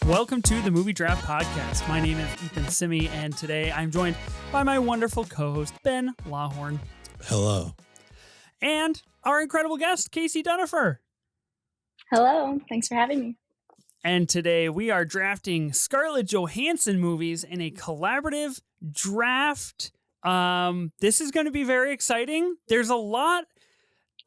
Welcome to the Movie Draft Podcast. My name is Ethan Simi, and today I'm joined by my wonderful co-host, Ben Lawhorn. Hello. And our incredible guest, Kasey Dunifer. Hello. Thanks for having me. And today we are drafting Scarlett Johansson movies in a collaborative draft. This is going to be very exciting. There's a lot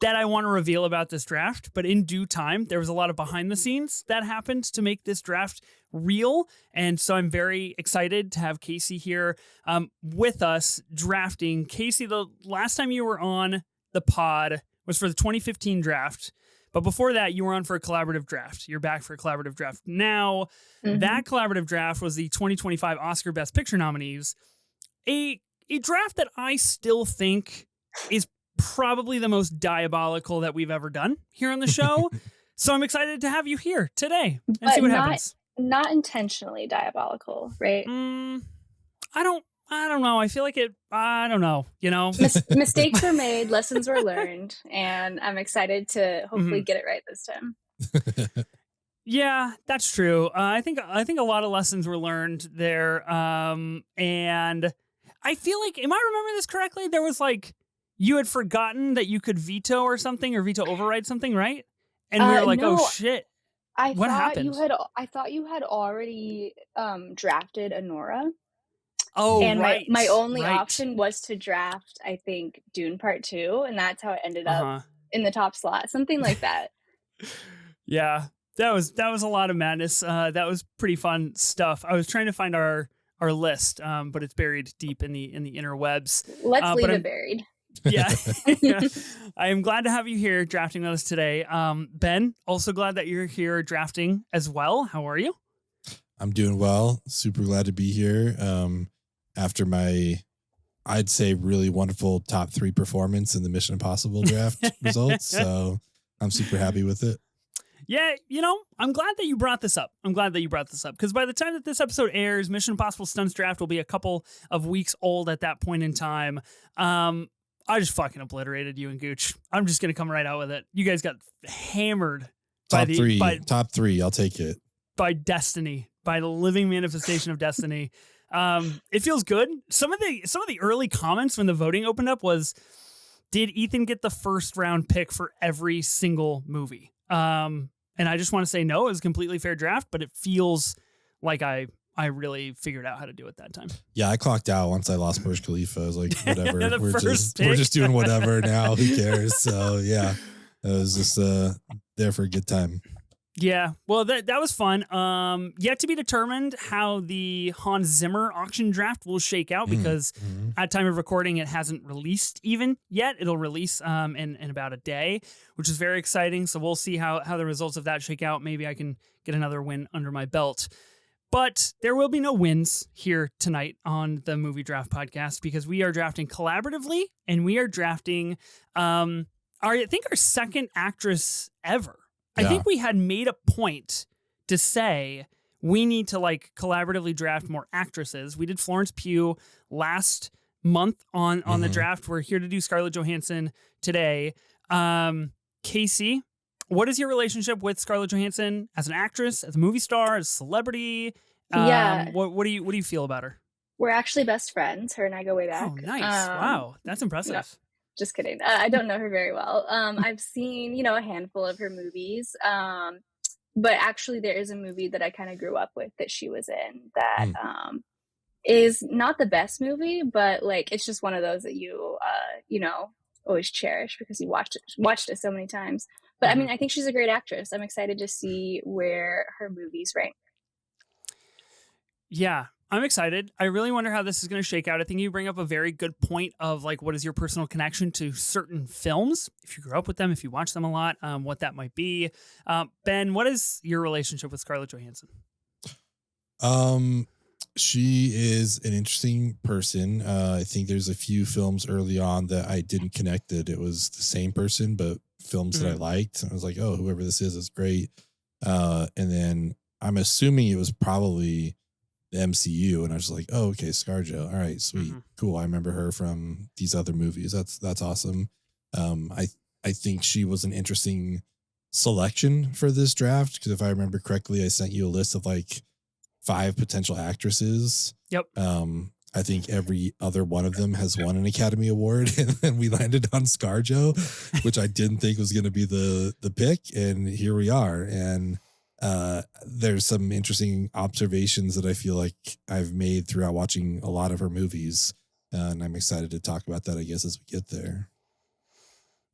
that I want to reveal about this draft, but in due time, there was a lot of behind the scenes that happened to make this draft real. And so I'm very excited to have Kasey here with us drafting. Kasey, the last time you were on the pod was for the 2015 draft. But before that, you were on for a collaborative draft. You're back for a collaborative draft now. That collaborative draft was the 2025 Oscar Best Picture nominees. A draft that I still think is probably the most diabolical that we've ever done here on the show. So I'm excited to have you here today and see what happens. Not intentionally diabolical, right? I don't know. I feel like I don't know, Mistakes were made, lessons were learned, and I'm excited to hopefully get it right this time. Yeah, that's true. I think a lot of lessons were learned there. And I feel like, am I remembering this correctly? There was like, you had forgotten that you could veto or something, or veto override something, right? And we were like, no, oh shit. What happened? I thought you had already drafted Anora. Oh, and right. my only option was to draft, I think, Dune Part 2, and that's how it ended up in the top slot, something like that. Yeah, that was a lot of madness. That was pretty fun stuff. I was trying to find our list, but it's buried deep in the interwebs. Let's leave it buried. Yeah. I am glad to have you here drafting with us today. Ben, also glad that you're here drafting as well. How are you? I'm doing well. Super glad to be here. After my, I'd say, really wonderful top 3 performance in the Mission Impossible draft results. So I'm super happy with it. Yeah, I'm glad that you brought this up. Because by the time that this episode airs, Mission Impossible Stunts draft will be a couple of weeks old at that point in time. I just fucking obliterated you and Gooch. I'm just going to come right out with it. You guys got hammered. Top three. I'll take it. By destiny, by the living manifestation of destiny. It feels good. Some of the early comments when the voting opened up was, did Ethan get the first round pick for every single movie? And I just want to say no, it was a completely fair draft, but it feels like I really figured out how to do it that time. Yeah, I clocked out once I lost Burj Khalifa. I was like, whatever. We're just doing whatever now. Who cares? So yeah, it was just there for a good time. Yeah, well, that was fun. Yet to be determined how the Hans Zimmer auction draft will shake out, because at time of recording, it hasn't released even yet. It'll release in about a day, which is very exciting. So we'll see how the results of that shake out. Maybe I can get another win under my belt. But there will be no wins here tonight on the Movie Draft Podcast, because we are drafting collaboratively, and we are drafting our second actress ever. I think we had made a point to say we need to collaboratively draft more actresses. We did Florence Pugh last month on the draft. We're here to do Scarlett Johansson today. Kasey, what is your relationship with Scarlett Johansson as an actress, as a movie star, as a celebrity? What do you feel about her? We're actually best friends. Her and I go way back. Oh, nice. Wow. That's impressive. No. Just kidding. I don't know her very well. I've seen, a handful of her movies. But actually there is a movie that I kind of grew up with that she was in that is not the best movie, but it's just one of those that you always cherish because you watched it so many times. But I mean, I think she's a great actress. I'm excited to see where her movies rank. Yeah. I'm excited. I really wonder how this is going to shake out. I think you bring up a very good point of what is your personal connection to certain films? If you grew up with them, if you watch them a lot, what that might be. Ben, what is your relationship with Scarlett Johansson? She is an interesting person. I think there's a few films early on that I didn't connect that it was the same person, but films that I liked. I was like, oh, whoever this is great. And then I'm assuming it was probably the MCU, and I was like, oh, okay, ScarJo. All right, sweet, cool. I remember her from these other movies. That's awesome. I think she was an interesting selection for this draft because if I remember correctly, I sent you a list of 5 potential actresses. Yep. I think every other one of them has won an Academy Award, and then we landed on ScarJo, which I didn't think was going to be the pick, and here we are. And there's some interesting observations that I feel like I've made throughout watching a lot of her movies, and I'm excited to talk about that, I guess, as we get there.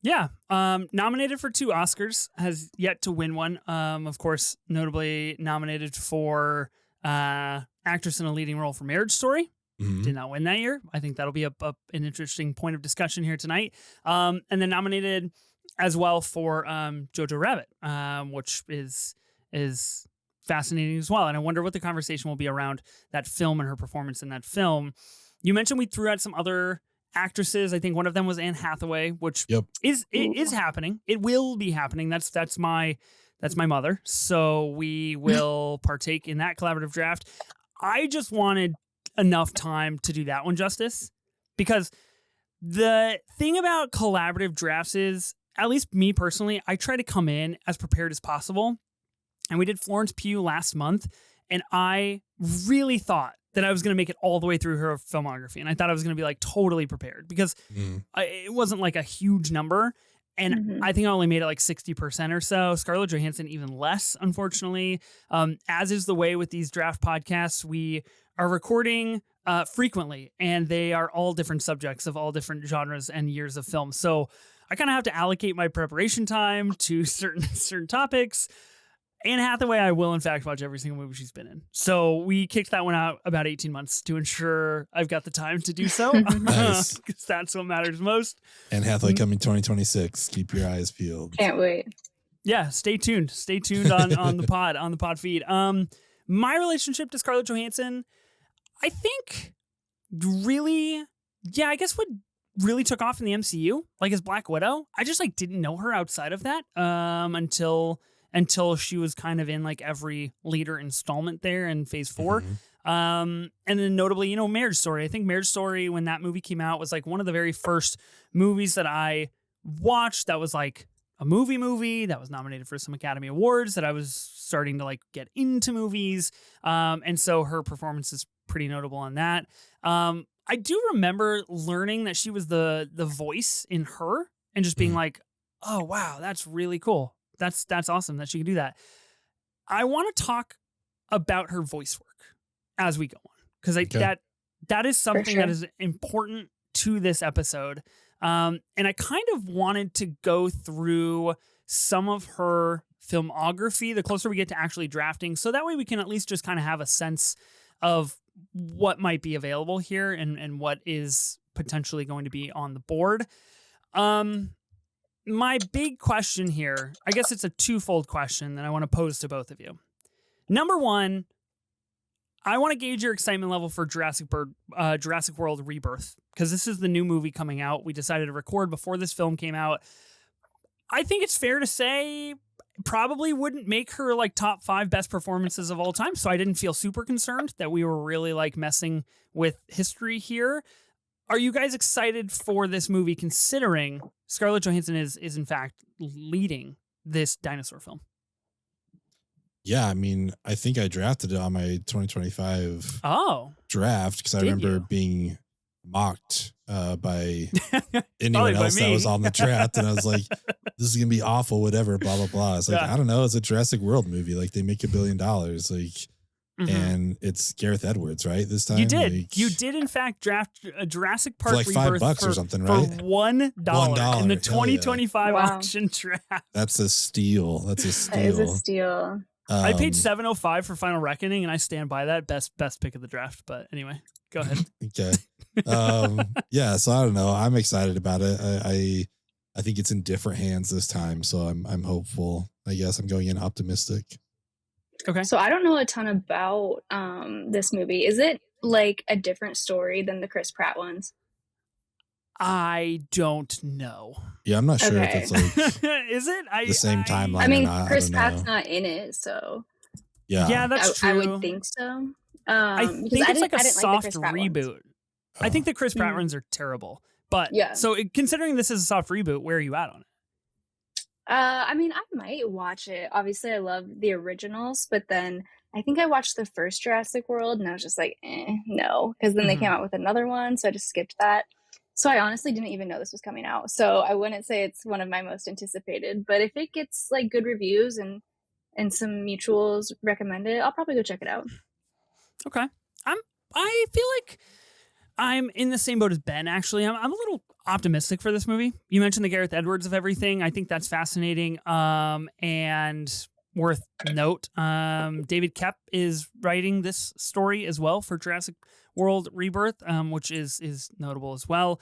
Yeah. Nominated for 2 Oscars, has yet to win one. Of course, notably nominated for actress in a leading role for Marriage Story. Mm-hmm. Did not win that year. I think that'll be an interesting point of discussion here tonight. And then nominated as well for Jojo Rabbit, which is fascinating as well. And I wonder what the conversation will be around that film and her performance in that film. You mentioned we threw out some other actresses. I think one of them was Anne Hathaway, which is happening. It will be happening. That's my mother. So we will partake in that collaborative draft. I just wanted enough time to do that one justice, because the thing about collaborative drafts is, at least me personally, I try to come in as prepared as possible. And we did Florence Pugh last month, and I really thought that I was going to make it all the way through her filmography. And I thought I was going to be like totally prepared, because it wasn't like a huge number. And I think I only made it like 60% or so. Scarlett Johansson, even less, unfortunately. As is the way with these draft podcasts, we are recording frequently, and they are all different subjects of all different genres and years of film. So I kind of have to allocate my preparation time to certain topics. Anne Hathaway, I will in fact watch every single movie she's been in. So we kicked that one out about 18 months to ensure I've got the time to do so. Nice. Because that's what matters most. Anne Hathaway coming 2026. Keep your eyes peeled. Can't wait. Yeah, stay tuned. Stay tuned on the pod feed. My relationship to Scarlett Johansson, I think really, I guess what really took off in the MCU, like as Black Widow. I just like didn't know her outside of that until she was kind of in like every later installment there in Phase 4. And then notably, Marriage Story. I think Marriage Story, when that movie came out, was like one of the very first movies that I watched that was like a movie that was nominated for some Academy Awards, that I was starting to like get into movies. And so her performance is pretty notable on that. I do remember learning that she was the voice in Her, and just being like, oh, wow, that's really cool. That's awesome that she can do that. I want to talk about her voice work as we go on, because that is something that is important to this episode. And I kind of wanted to go through some of her filmography the closer we get to actually drafting, so that way we can at least just kind of have a sense of what might be available here and what is potentially going to be on the board. My big question here, I guess it's a twofold question that I want to pose to both of you. Number one, I want to gauge your excitement level for Jurassic World Rebirth, because this is the new movie coming out. We decided to record before this film came out. I think it's fair to say probably wouldn't make her like top 5 best performances of all time. So I didn't feel super concerned that we were really like messing with history here. Are you guys excited for this movie, considering Scarlett Johansson is in fact leading this dinosaur film? Yeah, I mean, I think I drafted it on my 2025 draft, because I remember being mocked by anyone else that was on the draft, and I was like, this is gonna be awful, whatever, blah blah blah. It's like, I don't know, it's a Jurassic World movie, like they make $1 billion, like, and it's Gareth Edwards, right? This time you did. Like, you did in fact draft a Jurassic Park for like $5 or something, right? For $1 in the 2025 auction draft. That's a steal. That is a steal. I paid $7.05 for Final Reckoning, and I stand by that. Best pick of the draft. But anyway, go ahead. Okay. Yeah. So I don't know. I'm excited about it. I think it's in different hands this time, so I'm hopeful. I guess I'm going in optimistic. Okay. So I don't know a ton about this movie. Is it like a different story than the Chris Pratt ones? I don't know. Yeah, I'm not sure if it's like is it the same timeline. I mean, or not. Chris Pratt's not in it, so yeah, that's true. I would think so. I think it's like a soft reboot. I think the Chris Pratt ones are terrible, but So considering this is a soft reboot, where are you at on it? I mean, I might watch it. Obviously, I love the originals, but then I think I watched the first Jurassic World and I was just like, no, because then they came out with another one, so I just skipped that. So I honestly didn't even know this was coming out. So I wouldn't say it's one of my most anticipated, but if it gets like good reviews and some mutuals recommend it, I'll probably go check it out. Okay. I feel like I'm in the same boat as Ben, actually. I'm a little optimistic for this movie. You mentioned the Gareth Edwards of everything. I think that's fascinating. And worth note, David Koepp is writing this story as well for Jurassic World Rebirth, which is notable as well.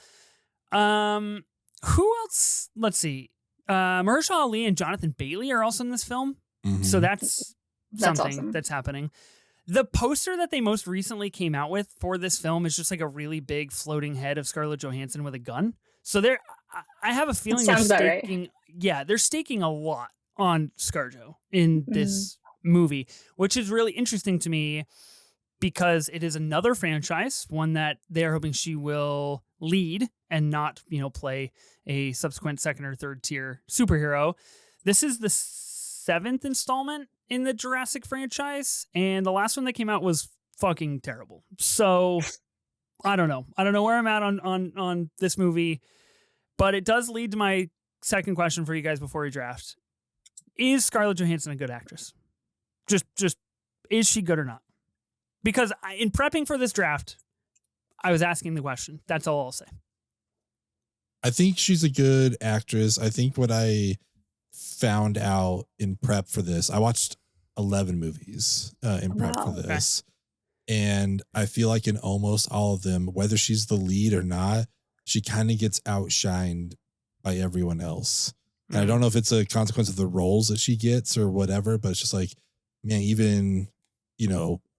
Who else? Let's see. Mahershala Ali and Jonathan Bailey are also in this film. So that's something awesome. that's happening. The poster that they most recently came out with for this film is just like a really big floating head of Scarlett Johansson with a gun. So I have a feeling they're staking, they're staking a lot on ScarJo in this movie, which is really interesting to me because it is another franchise, one that they're hoping she will lead and not, play a subsequent second or third tier superhero. This is the 7th installment in the Jurassic franchise, and the last one that came out was fucking terrible. So I don't know where I'm at on this movie, but it does lead to my second question for you guys before we draft. Is Scarlett Johansson a good actress? Just is she good or not? Because in prepping for this draft, I was asking the question. That's all I'll say. I think she's a good actress. I think what I found out in prep for this, I watched 11 movies in prep for this. Okay. And I feel like in almost all of them, whether she's the lead or not, she kind of gets outshined by everyone else. And I don't know if it's a consequence of the roles that she gets or whatever, but it's just like, man, even,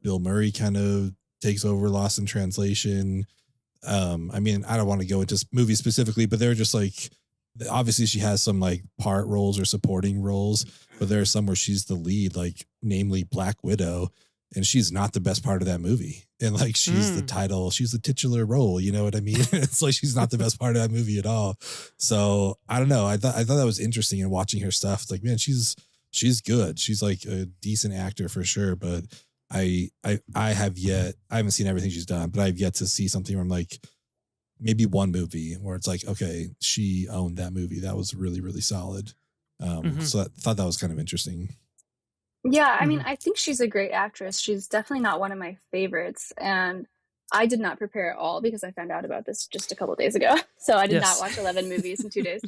Bill Murray kind of takes over Lost in Translation. I mean, I don't want to go into movies specifically, but they're just like, obviously she has some like part roles or supporting roles, but there are some where she's the lead, like namely Black Widow, and she's not the best part of that movie. And like, she's the title, she's the titular role. You know what I mean? It's like, she's not the best part of that movie at all. So I don't know. I thought that was interesting in watching her stuff. It's like, man, she's good. She's like a decent actor for sure. But I haven't seen everything she's done, but I've yet to see something where I'm like, maybe one movie where it's like, okay, she owned that movie. That was really, really solid. So I thought that was kind of interesting. Yeah, I mean, I think she's a great actress. She's definitely not one of my favorites. And I did not prepare at all because I found out about this just a couple of days ago. So I did not watch 11 movies in 2 days.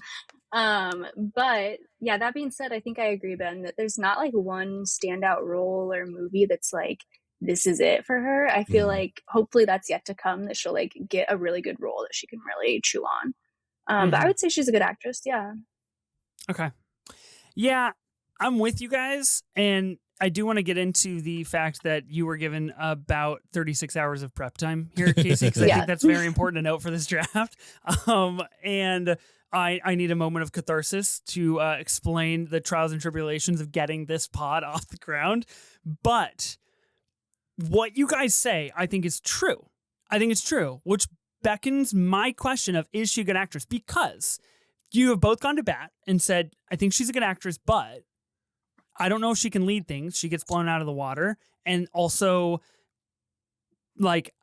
But yeah, that being said, I think I agree, Ben, that there's not like one standout role or movie that's like, this is it for her. I feel like hopefully that's yet to come, that she'll like get a really good role that she can really chew on. But I would say she's a good actress. Yeah. Okay. Yeah, I'm with you guys. And I do want to get into the fact that you were given about 36 hours of prep time here, Kasey, because I think that's very important to note for this draft. And I need a moment of catharsis to explain the trials and tribulations of getting this pod off the ground. But what you guys say, I think is true. I think it's true, which beckons my question of, is she a good actress? Because you have both gone to bat and said, I think she's a good actress, but I don't know if she can lead things. She gets blown out of the water. And also, like,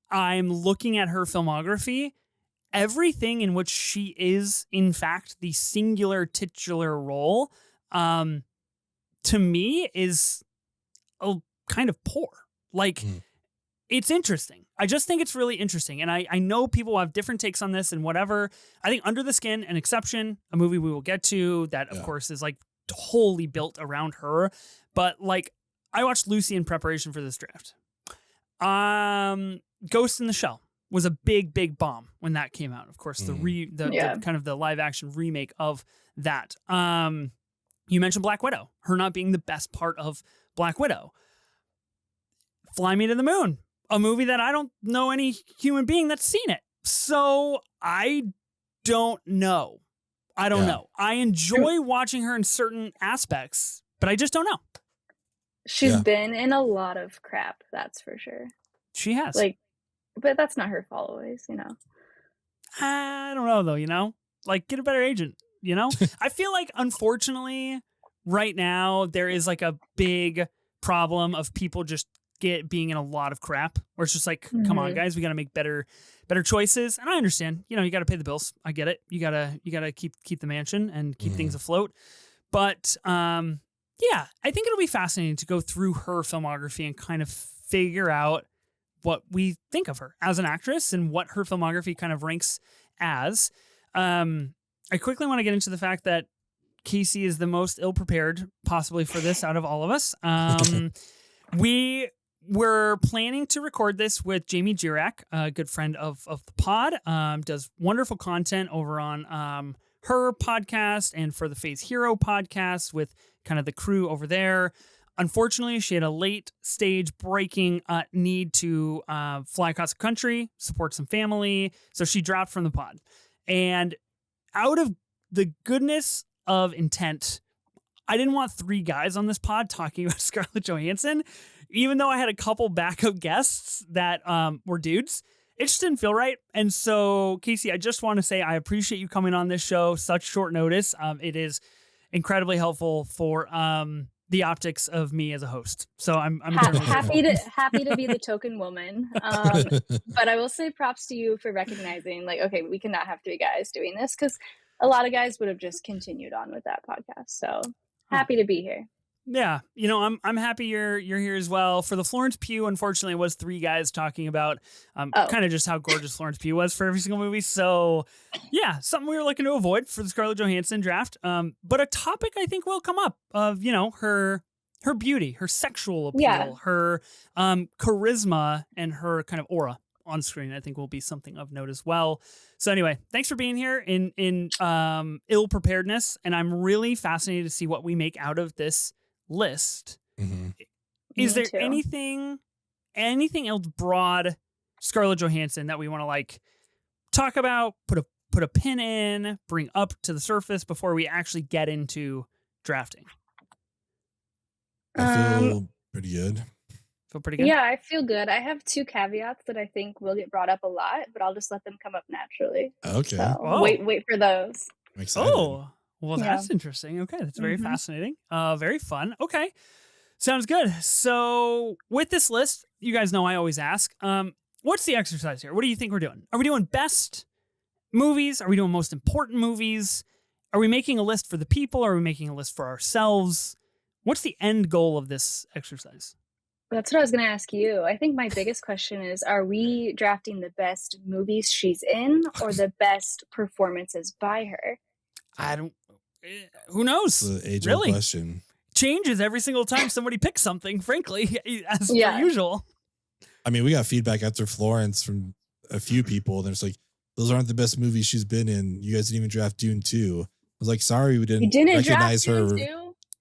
I'm looking at her filmography. Everything in which she is, in fact, the singular titular role, to me, is kind of poor. Like, it's interesting. I just think it's really interesting. And I know people have different takes on this and whatever. I think Under the Skin, an exception, a movie we will get to that, of course, is like wholly built around her. But like, I watched Lucy in preparation for this draft. Ghost in the Shell was a big bomb when that came out. Of course, the kind of the live action remake of that. You mentioned Black Widow, her not being the best part of Black Widow. Fly Me to the Moon, a movie that I don't know any human being that's seen it. So I don't know. I don't know. I enjoy watching her in certain aspects, but I just don't know. She's been in a lot of crap, that's for sure. She has. Like, but that's not her fault always, I don't know though, Like, get a better agent, I feel like, unfortunately, right now there is like a big problem of people just being in a lot of crap where it's just like, come on guys, we got to make better choices. And I understand, you got to pay the bills. I get it. You gotta keep the mansion and keep things afloat. But, yeah, I think it'll be fascinating to go through her filmography and kind of figure out what we think of her as an actress and what her filmography kind of ranks as. I quickly want to get into the fact that Kasey is the most ill-prepared possibly for this out of all of us. We were planning to record this with Jamie Jirak, a good friend of the pod, does wonderful content over on her podcast and for the Phase Hero podcast with kind of the crew over there. Unfortunately, she had a late stage breaking need to fly across the country, support some family. So she dropped from the pod. And out of the goodness of intent, I didn't want 3 guys on this pod talking about Scarlett Johansson, even though I had a couple backup guests that were dudes. It just didn't feel right. And so, Kasey, I just want to say I appreciate you coming on this show, such short notice. It is incredibly helpful for the optics of me as a host. So I'm happy to be the token woman. But I will say props to you for recognizing, like, okay, we cannot have 3 guys doing this, because a lot of guys would have just continued on with that podcast. So happy to be here. Yeah, I'm happy you're here as well. For the Florence Pugh, unfortunately, it was 3 guys talking about kind of just how gorgeous Florence Pugh was for every single movie. So, yeah, something we were looking to avoid for the Scarlett Johansson draft. But a topic I think will come up of her beauty, her sexual appeal, her charisma, and her kind of aura on screen. I think will be something of note as well. So anyway, thanks for being here in ill preparedness, and I'm really fascinated to see what we make out of this list. Is there anything else broad Scarlett Johansson that we want to like talk about, put a pin in, bring up to the surface before we actually get into drafting? I feel pretty good. Feel pretty good? Yeah, I feel good. I have 2 caveats that I think will get brought up a lot, but I'll just let them come up naturally. Okay. So wait for those. I'm excited. Oh, well, that's interesting. Okay, that's very fascinating. Very fun. Okay, sounds good. So with this list, you guys know I always ask, what's the exercise here? What do you think we're doing? Are we doing best movies? Are we doing most important movies? Are we making a list for the people? Are we making a list for ourselves? What's the end goal of this exercise? That's what I was going to ask you. I think my biggest question is, are we drafting the best movies she's in or the best performances by her? Who knows? It's the age-old question. Changes every single time somebody picks something, frankly, as per usual. I mean, we got feedback after Florence from a few people. There's like, those aren't the best movies she's been in. You guys didn't even draft Dune 2. I was like, sorry, we didn't recognize her.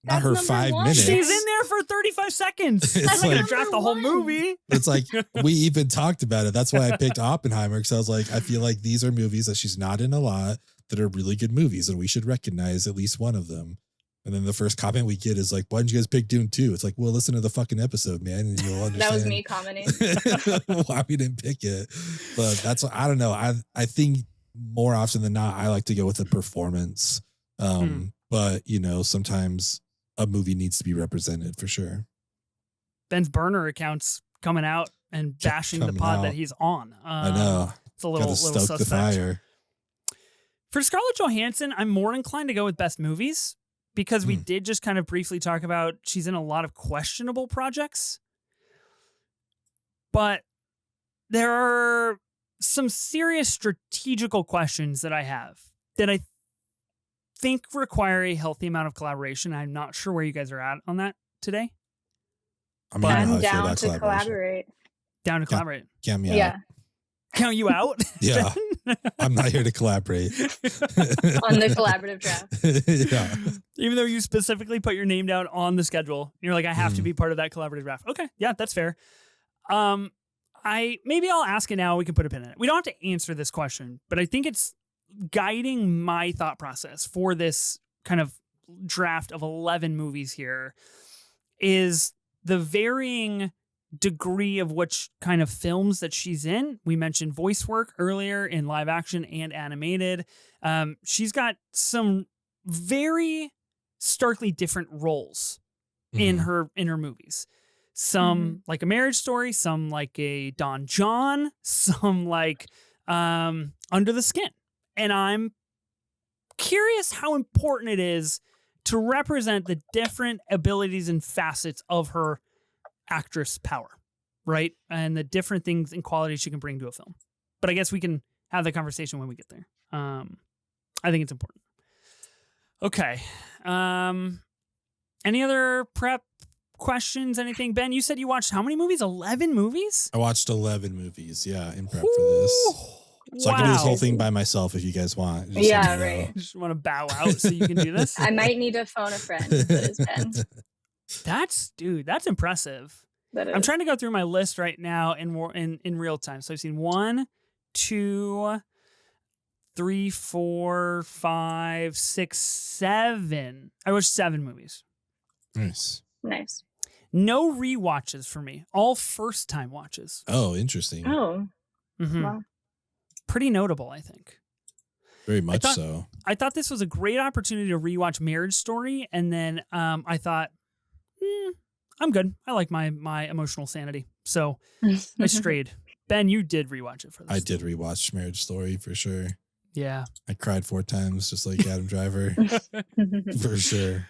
Not her 5 minutes. She's in there for 35 seconds. I'm not going to draft the whole movie. It's like, we even talked about it. That's why I picked Oppenheimer, because I was like, I feel like these are movies that she's not in a lot that are really good movies, and we should recognize at least one of them. And then the first comment we get is like, why didn't you guys pick Dune 2? It's like, well, listen to the fucking episode, man, and you'll understand. That was me commenting. Why we didn't pick it. But that's, I don't know. I think more often than not, I like to go with the performance. But, sometimes a movie needs to be represented for sure. Ben's burner account's coming out and bashing the pod that he's on. I know. It's a little suspect. The fire. For Scarlett Johansson, I'm more inclined to go with best movies because we did just kind of briefly talk about she's in a lot of questionable projects. But there are some serious strategical questions that I have that I think require a healthy amount of collaboration. I'm not sure where you guys are at on that today. I'm down to collaborate. Down to collaborate. Count me out. Count you out? Yeah. I'm not here to collaborate. On the collaborative draft. Yeah. Even though you specifically put your name down on the schedule, you're like, I have to be part of that collaborative draft. Okay. Yeah, that's fair. Maybe I'll ask it now. We can put a pin in it. We don't have to answer this question, but I think it's guiding my thought process for this kind of draft of 11 movies here is the varying degree of which kind of films that she's in. We mentioned voice work earlier in live action and animated. She's got some very starkly different roles in her movies. Some like A Marriage Story, some like a Don John, some like Under the Skin. And I'm curious how important it is to represent the different abilities and facets of her actress power, right? And the different things and qualities she can bring to a film. But I guess we can have the conversation when we get there. I think it's important. Okay. Any other prep questions? Anything? Ben, you said you watched how many movies? 11 movies? I watched 11 movies, in prep for this. So I can do this whole thing by myself if you guys want. Just right. Just want to bow out so you can do this? I might need to phone a friend. That is Ben. That's impressive. I'm trying to go through my list right now in real time. So I've seen 1, 2, 3, 4, 5, 6, 7. I watched 7 movies. Nice. No rewatches for me. All first time watches. Oh, interesting. Oh. Wow. Pretty notable, I think. Very much so. I thought this was a great opportunity to rewatch Marriage Story, and then I thought, I'm good. I like my emotional sanity, so I strayed. Ben, you did rewatch it for this. I did rewatch Marriage Story for sure. Yeah, I cried 4 times, just like Adam Driver, for sure.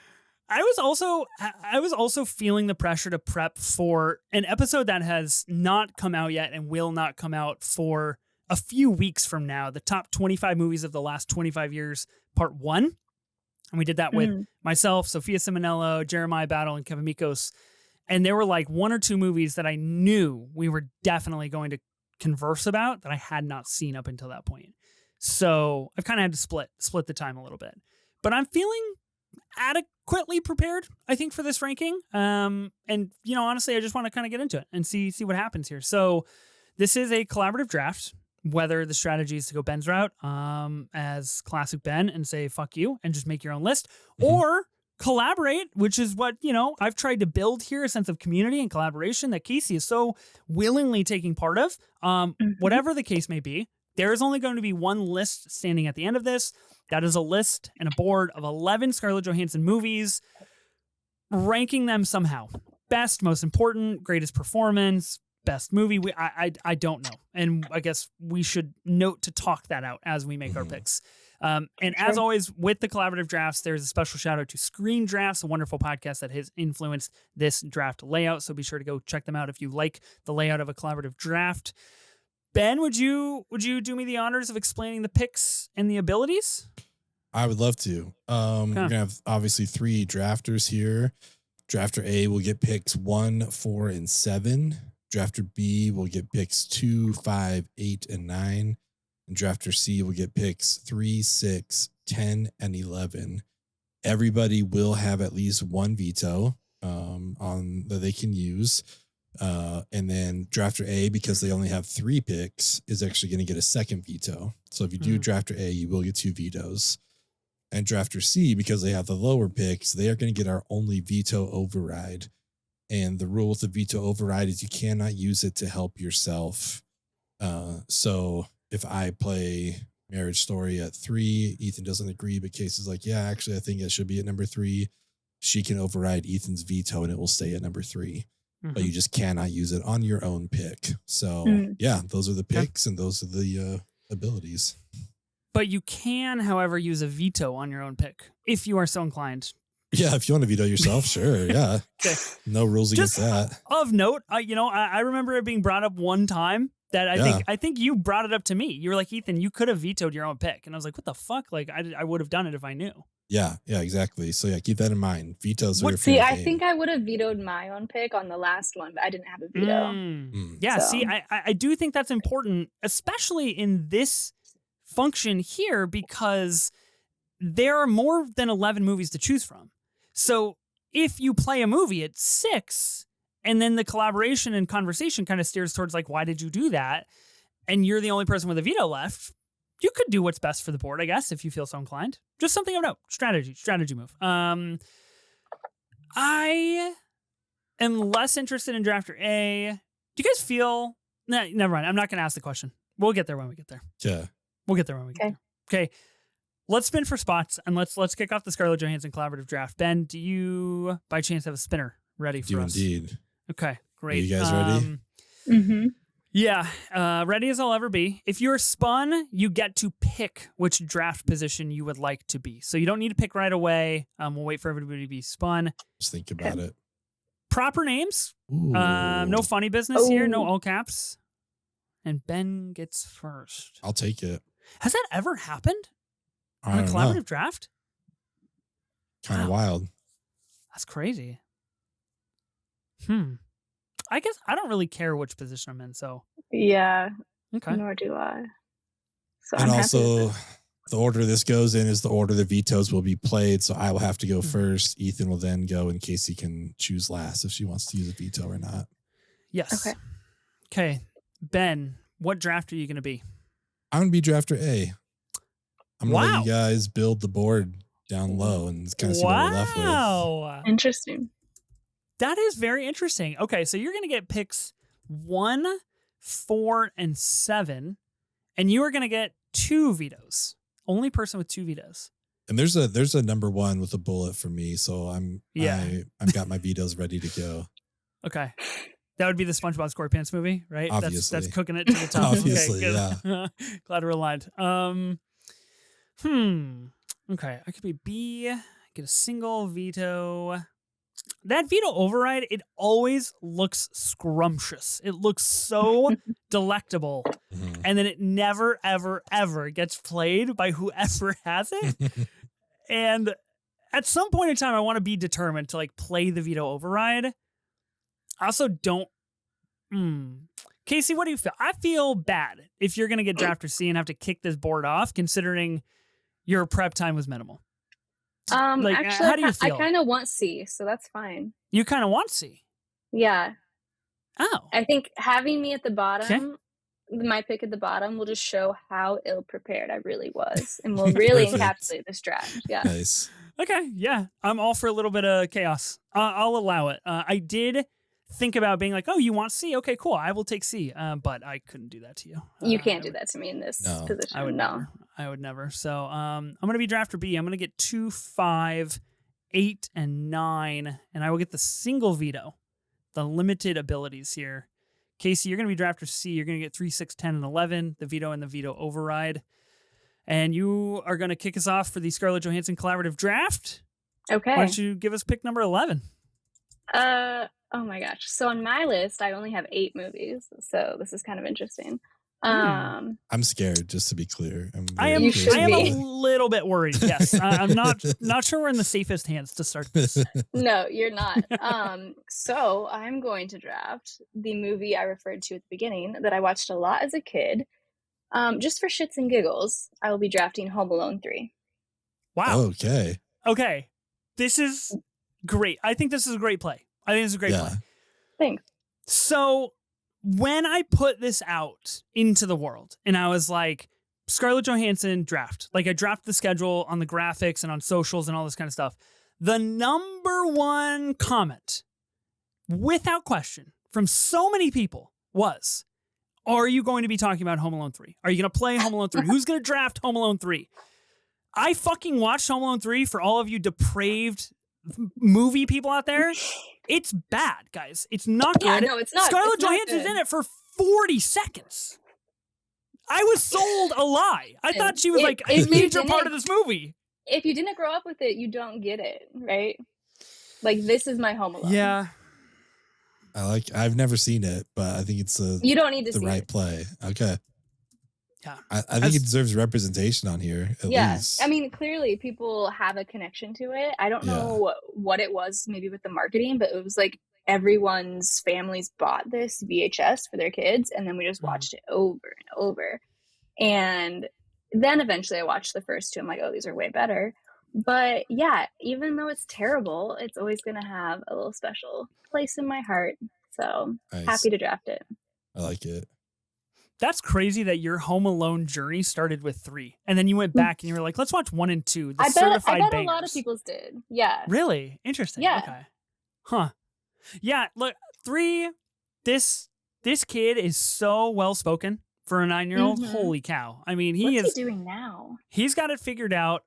I was also feeling the pressure to prep for an episode that has not come out yet and will not come out for a few weeks from now, the top 25 movies of the last 25 years, part 1. And we did that with myself, Sophia Simonello, Jeremiah Battle, and Kevin Mikos. And there were like 1 or 2 movies that I knew we were definitely going to converse about that I had not seen up until that point. So I've kind of had to split the time a little bit. But I'm feeling adequately prepared, I think, for this ranking. And, honestly, I just want to kind of get into it and see what happens here. So this is a collaborative draft. Whether the strategy is to go Ben's route as classic Ben and say, fuck you, and just make your own list, or collaborate, which is what, I've tried to build here, a sense of community and collaboration that Kasey is so willingly taking part of. Whatever the case may be, there is only going to be one list standing at the end of this. That is a list and a board of 11 Scarlett Johansson movies, ranking them somehow. Best, most important, greatest performance, best movie. I don't know. And I guess we should note to talk that out as we make our picks. As always, with the collaborative drafts, there's a special shout out to Screen Drafts, a wonderful podcast that has influenced this draft layout. So be sure to go check them out if you like the layout of a collaborative draft. Ben, would you do me the honors of explaining the picks and the abilities? I would love to. We're going to have obviously 3 drafters here. Drafter A will get picks 1, 4, and 7. Drafter B will get picks 2, 5, 8, and 9. And drafter C will get picks 3, 6, 10, and 11. Everybody will have at least 1 veto on that they can use. And then drafter A, because they only have 3 picks, is actually going to get a second veto. So if you do drafter A, you will get 2 vetoes. And drafter C, because they have the lower picks, they are going to get our only veto override. And the rule with the veto override is you cannot use it to help yourself. So if I play Marriage Story at 3, Ethan doesn't agree, but Kasey's like, yeah, actually, I think it should be at number 3. She can override Ethan's veto and it will stay at number 3. But you just cannot use it on your own pick. So those are the picks and those are the abilities. But you can, however, use a veto on your own pick if you are so inclined. Yeah, if you want to veto yourself, sure. Yeah. Okay. No rules against that. Of note, I remember it being brought up one time that I think you brought it up to me. You were like, Ethan, you could have vetoed your own pick. And I was like, what the fuck? Like, I would have done it if I knew. Yeah, exactly. So keep that in mind. Vetoes are See, I think I would have vetoed my own pick on the last one, but I didn't have a veto. Yeah, so. See, I do think that's important, especially in this function here, because there are more than 11 movies to choose from. So if you play a movie at 6 and then the collaboration and conversation kind of steers towards like, why did you do that? And you're the only person with a veto left, you could do what's best for the board, I guess, if you feel so inclined. Just something of note. Strategy move. I am less interested in drafter A. Do you guys feel... Nah, never mind. I'm not going to ask the question. We'll get there when we get there. Yeah. We'll get there when we get there. Okay. Let's spin for spots, and let's kick off the Scarlett Johansson collaborative draft. Ben, do you by chance have a spinner ready for us? Indeed. Okay, great. Are you guys ready? Mm-hmm. Yeah, ready as I'll ever be. If you're spun, you get to pick which draft position you would like to be. So you don't need to pick right away. We'll wait for everybody to be spun. Just think about it. Proper names. Ooh. No funny business here. No all caps. And Ben gets first. I'll take it. Has that ever happened I on a don't collaborative know. draft? Kind of wild. That's crazy. I guess I don't really care which position I'm in, so. Yeah. Okay. Nor do I. So And I'm also, happy the order this goes in is the order the vetoes will be played. So I will have to go first. Ethan will then go, and Kasey can choose last if she wants to use a veto or not. Yes. Okay. Okay. Ben, what draft are you going to be? I'm going to be drafter A. I'm going to let Wow. you guys build the board down low and kind of see what we're left with. Wow. Interesting. That is very interesting. Okay, so you're going to get picks 1, 4, and 7, and you are going to get 2 vetoes. Only person with 2 vetoes. And there's a number 1 with a bullet for me, so I've got my vetoes ready to go. Okay. That would be the SpongeBob SquarePants movie, right? Obviously. That's cooking it to the top. Obviously, okay, yeah. Glad we're aligned. Okay, I could be B, get a single veto. That veto override, it always looks scrumptious. It looks so delectable. Mhm. And then it never, ever, ever gets played by whoever has it. And at some point in time, I want to be determined to like play the veto override. I also don't. Kasey, what do you feel? I feel bad if you're going to get drafter C and have to kick this board off, considering your prep time was minimal. Like, Actually, how do you feel? I kind of want C, so that's fine. You kind of want C. Yeah. Oh. I think having me at the bottom, my pick at the bottom, will just show how ill prepared I really was, and will really encapsulate this draft. Yeah. Nice. Okay. Yeah. I'm all for a little bit of chaos. I'll allow it. I did think about being like, oh, you want C? Okay, cool. I will take C. But I couldn't do that to you. You can't do that to me in this position. I would never. I would never. So I'm going to be drafter B. I'm going to get 2, 5, 8, and 9. And I will get the single veto, the limited abilities here. Kasey, you're going to be drafter C. You're going to get 3, 6, 10, and 11, the veto and the veto override. And you are going to kick us off for the Scarlett Johansson collaborative draft. Okay. Why don't you give us pick number 11? Oh my gosh. So on my list, I only have 8 movies. So this is kind of interesting. I'm scared, just to be clear. I am a little bit worried. Yes. I'm not sure we're in the safest hands to start this. No, you're not. So I'm going to draft the movie I referred to at the beginning that I watched a lot as a kid. Just for shits and giggles, I will be drafting Home Alone 3. Wow. Okay. This is great. I think this is a great play. Play. Thanks. So when I put this out into the world and I was like, Scarlett Johansson draft, like I dropped the schedule on the graphics and on socials and all this kind of stuff, the number 1 comment, without question, from so many people was, are you going to be talking about Home Alone 3? Are you going to play Home Alone 3? Who's going to draft Home Alone 3? I fucking watched Home Alone 3 for all of you depraved movie people out there. It's bad, guys. It's not good. Yeah, no, it's not. Scarlett Johansson's in it for 40 seconds. I was sold a lie. I thought she was like a major part of this movie. If you didn't grow up with it, you don't get it, right? Like, this is my Home Alone. Yeah. I've never seen it, but I think it's you don't need to see the right it. play. Okay. Yeah. I think it deserves representation on here, at least. I mean, clearly people have a connection to it. I don't know what it was maybe with the marketing, but it was like everyone's families bought this VHS for their kids, and then we just watched it over and over. And then eventually I watched the first 2. I'm like, oh, these are way better. But yeah, even though it's terrible, it's always going to have a little special place in my heart. So happy to draft it. I like it. That's crazy that your Home Alone journey started with 3. And then you went back and you were like, let's watch 1 and 2. The certified I bet bangers. a lot of people's did. Yeah. Really? Interesting. Yeah. Okay. Huh. Yeah, look, 3, this kid is so well spoken for a 9-year-old. Mhm. Holy cow. I mean, What's he doing now? he's got it figured out.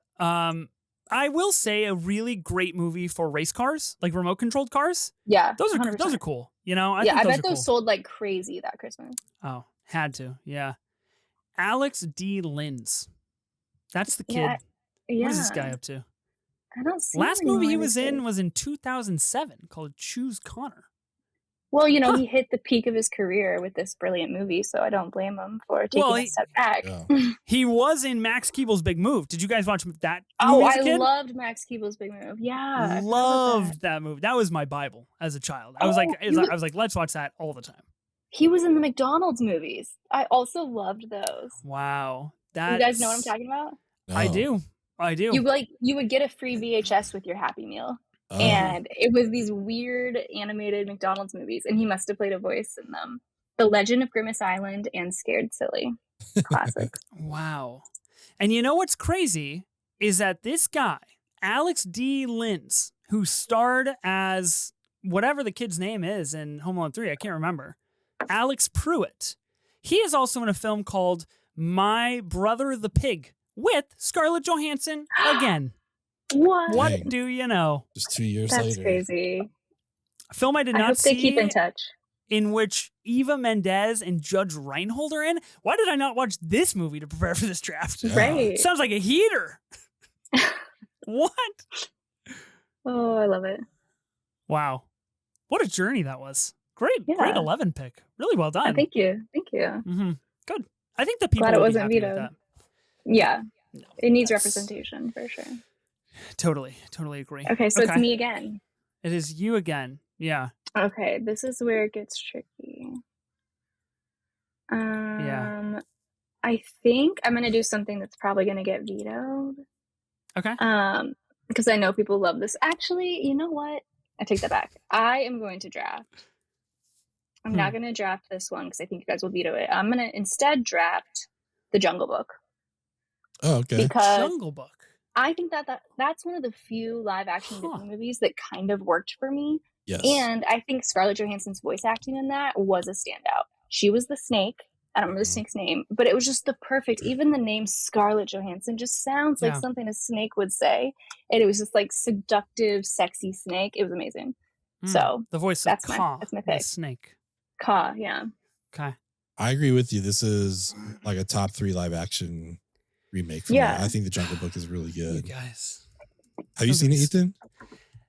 I will say a really great movie for race cars, like remote controlled cars. Yeah, Those are 100%. cool. You know, I think bet are those cool. sold like crazy that Christmas. Oh, had to. Yeah. Alex D. Linz. That's the kid. Yeah. What is this guy up to? I don't see Last him movie he anymore was these in days. was in 2007 called Choose Connor. Well, you know, he hit the peak of his career with this brilliant movie, so I don't blame him for taking a step back. Yeah. He was in Max Keeble's Big Move. Did you guys watch that Oh, movie as a I kid? loved Max Keeble's Big Move. Yeah. Loved that movie. That was my Bible as a child. I was like, let's watch that all the time. He was in the McDonald's movies. I also loved those. Wow. You guys know what I'm talking about? No. I do. You would get a free VHS with your Happy Meal. Oh. And it was these weird animated McDonald's movies, and he must have played a voice in them. The Legend of Grimace Island and Scared Silly. Classic. Wow. And you know what's crazy is that this guy, Alex D. Linz, who starred as whatever the kid's name is in Home Alone 3, I can't remember, Alex Pruitt, he is also in a film called My Brother the Pig with Scarlett Johansson again. What? Dang. Do you know? Just 2 years That's later. crazy. A film I did I not hope see they keep in touch. in which Eva Mendes and Judge Reinhold are in. Why did I not watch this movie to prepare for this draft? Yeah. Right. Sounds like a heater. What? Oh, I love it. Wow. What a journey that was. Great Yeah. 11 pick. Really well done. Thank you. Mm-hmm. Good. I think the people Glad it will be wasn't happy with vetoed. that. Yeah. No, It needs that's- representation for sure. Totally agree. Okay, so it's me again. It is you again. Yeah. Okay, this is where it gets tricky. I think I'm gonna do something that's probably gonna get vetoed. Okay. Because I know people love this. Actually, you know what? I take that back. I am going to draft. I'm not gonna draft this one because I think you guys will veto it. I'm gonna instead draft The Jungle Book. Oh, okay. Because Jungle Book. I think that's one of the few live action Disney movies that kind of worked for me. Yes. And I think Scarlett Johansson's voice acting in that was a standout. She was the snake. I don't remember the snake's name, but it was just the perfect. Even the name Scarlett Johansson just sounds like something a snake would say. And it was just like seductive, sexy snake. It was amazing. So the voice that's of Ka, that's my the pick. snake. Ka, yeah. Okay. I agree with you. This is like a top 3 live action remake for me. I think The Jungle Book is really You good. guys. Have you seen it, Ethan?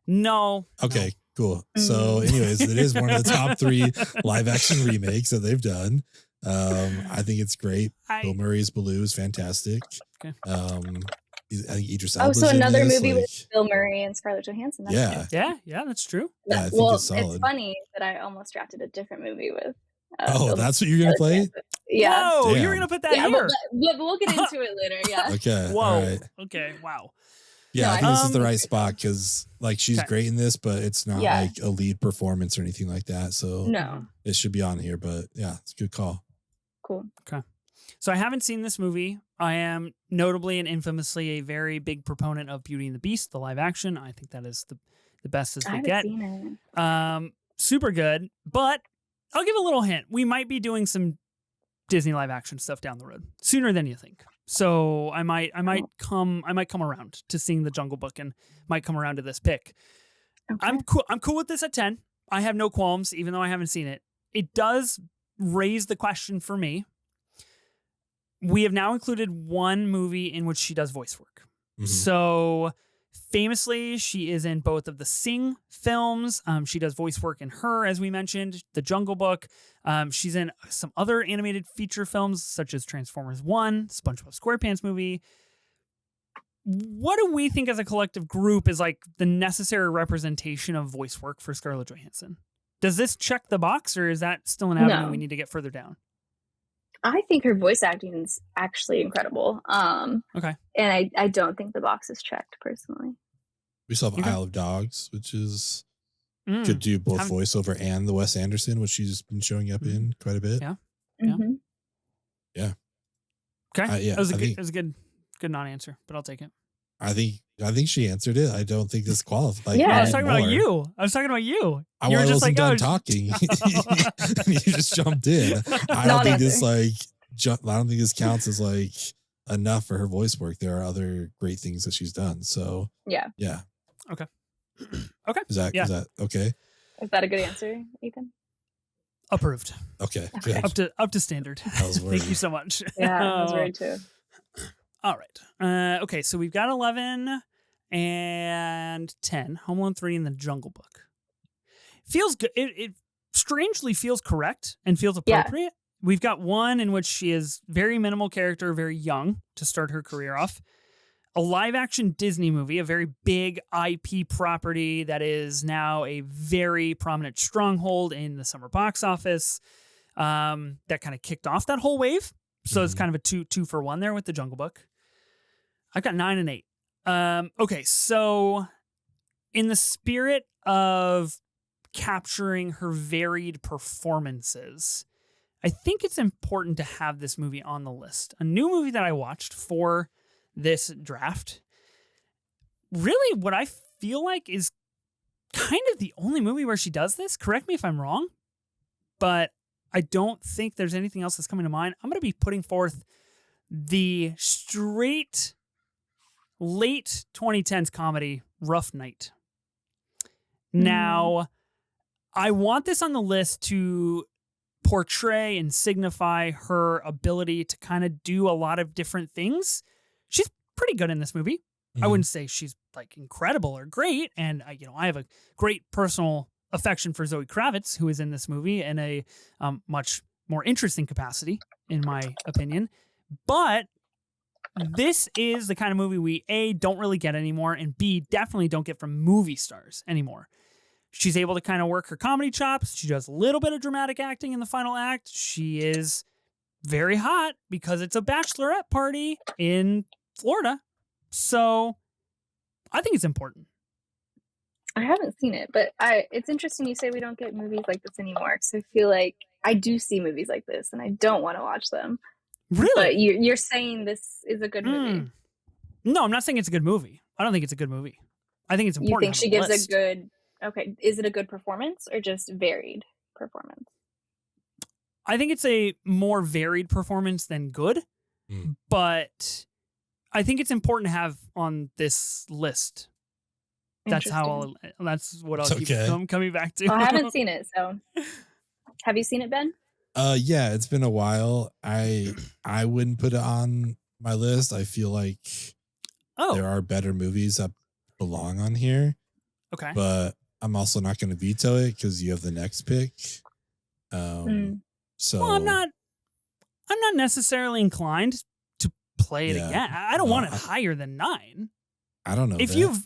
No. Okay, cool. So anyways, it is one of the top 3 live action remakes that they've done. I think it's great. Bill Murray's Baloo is fantastic. Okay. I think Idris Elba's so in another this, movie like, with Bill Murray and Scarlett Johansson. That's yeah. Yeah, that's true. Yeah, I think well, it's solid. funny that I almost drafted a different movie with. That's what you're gonna play? Yeah. Whoa, Damn. you were gonna put that Yeah, here. we'll get into it later. Yeah. Okay. Whoa. All right. Okay. Wow. Yeah, No, I think this is the Um, right spot because like she's Okay. great in this, but it's not Yeah. like a lead performance or anything like that. So No. it should be on here. But yeah, it's a good call. Cool. So I haven't seen this movie. I am notably and infamously a very big proponent of Beauty and the Beast, the live action. I think that is the best as I they haven't get. seen it. Super good, but I'll give a little hint. We might be doing some Disney live action stuff down the road sooner than you think. So I might come around to seeing The Jungle Book and might come around to this pick. Okay. I'm cool with this at 10. I have no qualms, even though I haven't seen it. It does raise the question for me. We have now included one movie in which she does voice work. Mhm. So famously, she is in both of the Sing films. She does voice work in Her, as we mentioned, The Jungle Book. She's in some other animated feature films, such as Transformers 1, SpongeBob SquarePants movie. What do we think as a collective group is like the necessary representation of voice work for Scarlett Johansson? Does this check the box, or is that still an avenue No. we need to get further down? I think her voice acting is actually incredible. Okay. And I don't think the box is checked personally. We still have Okay. Isle of Dogs, which is Mm. could do both Haven't- voiceover and the Wes Anderson, which she's been showing up in quite a bit. Yeah. Yeah. Mhm. Okay. Yeah, That was I think- a good non-answer, but I'll take it. I think she answered it. I don't think this qualifies. Yeah. I was talking about you. I I You were just wasn't like, done oh, talking. You just jumped in. I don't think this like I don't think this counts as like enough for her voice work. There are other great things that she's done. So yeah. Okay. Okay. Is that okay? Is that a good answer, Ethan? Approved. Okay. Up to standard. Thank you so much. Yeah, I was worried too. All right. Okay, so we've got 11 and 10. Home Alone 3 and The Jungle Book. Feels good. It strangely feels correct and feels appropriate. Yeah. We've got one in which she is very minimal character, very young to start her career off. A live-action Disney movie, a very big IP property that is now a very prominent stronghold in the summer box office. That kind of kicked off that whole wave. So it's kind of a two for one there with The Jungle Book. I've got 9 and 8. Okay, so in the spirit of capturing her varied performances, I think it's important to have this movie on the list. A new movie that I watched for this draft. Really, what I feel like is kind of the only movie where she does this. Correct me if I'm wrong, but I don't think there's anything else that's coming to mind. I'm going to be putting forth the straight late 2010s comedy Rough Night. Now, I want this on the list to portray and signify her ability to kind of do a lot of different things. She's pretty good in this movie. I wouldn't say she's like incredible or great. And I have a great personal affection for Zoe Kravitz, who is in this movie in a much more interesting capacity, in my opinion. But this is the kind of movie we A, don't really get anymore, and B, definitely don't get from movie stars anymore. She's able to kind of work her comedy chops. She does a little bit of dramatic acting in the final act. She is very hot because it's a bachelorette party in Florida. So I think it's important. I haven't seen it, but it's interesting you say we don't get movies like this anymore. So I feel like I do see movies like this and I don't want to watch them. Really? But you're saying this is a good movie. No, I'm not saying it's a good movie. I don't think it's a good movie. I think it's important. You think she gives a good... Okay, is it a good performance or just varied performance? I think it's a more varied performance than good, but I think it's important to have on this list. That's what I'll keep coming back to. Well, I haven't seen it, so have you seen it, Ben? Yeah, it's been a while. I wouldn't put it on my list. I feel like there are better movies that belong on here. Okay, but I'm also not going to veto it because you have the next pick. So I'm not necessarily inclined to play it again. I don't want it higher than 9. I don't know. If you've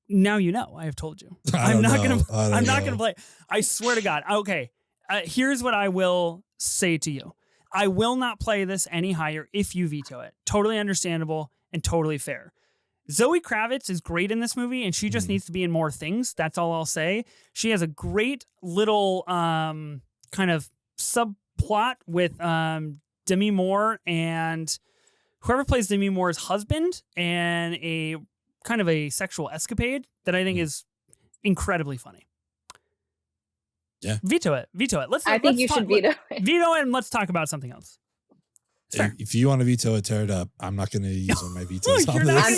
now you know. I have told you. I'm not gonna play. I swear to God. Okay. Here's what I will say to you. I will not play this any higher if you veto it. Totally understandable and totally fair. Zoe Kravitz is great in this movie, and she just needs to be in more things. That's all I'll say. She has a great little kind of subplot with Demi Moore and whoever plays Demi Moore's husband, and a kind of a sexual escapade that I think is incredibly funny. Yeah. Veto it. I think you should veto it. Veto it, and let's talk about something else. If you want to veto it, tear it up. I'm not going to use one of my vetoes.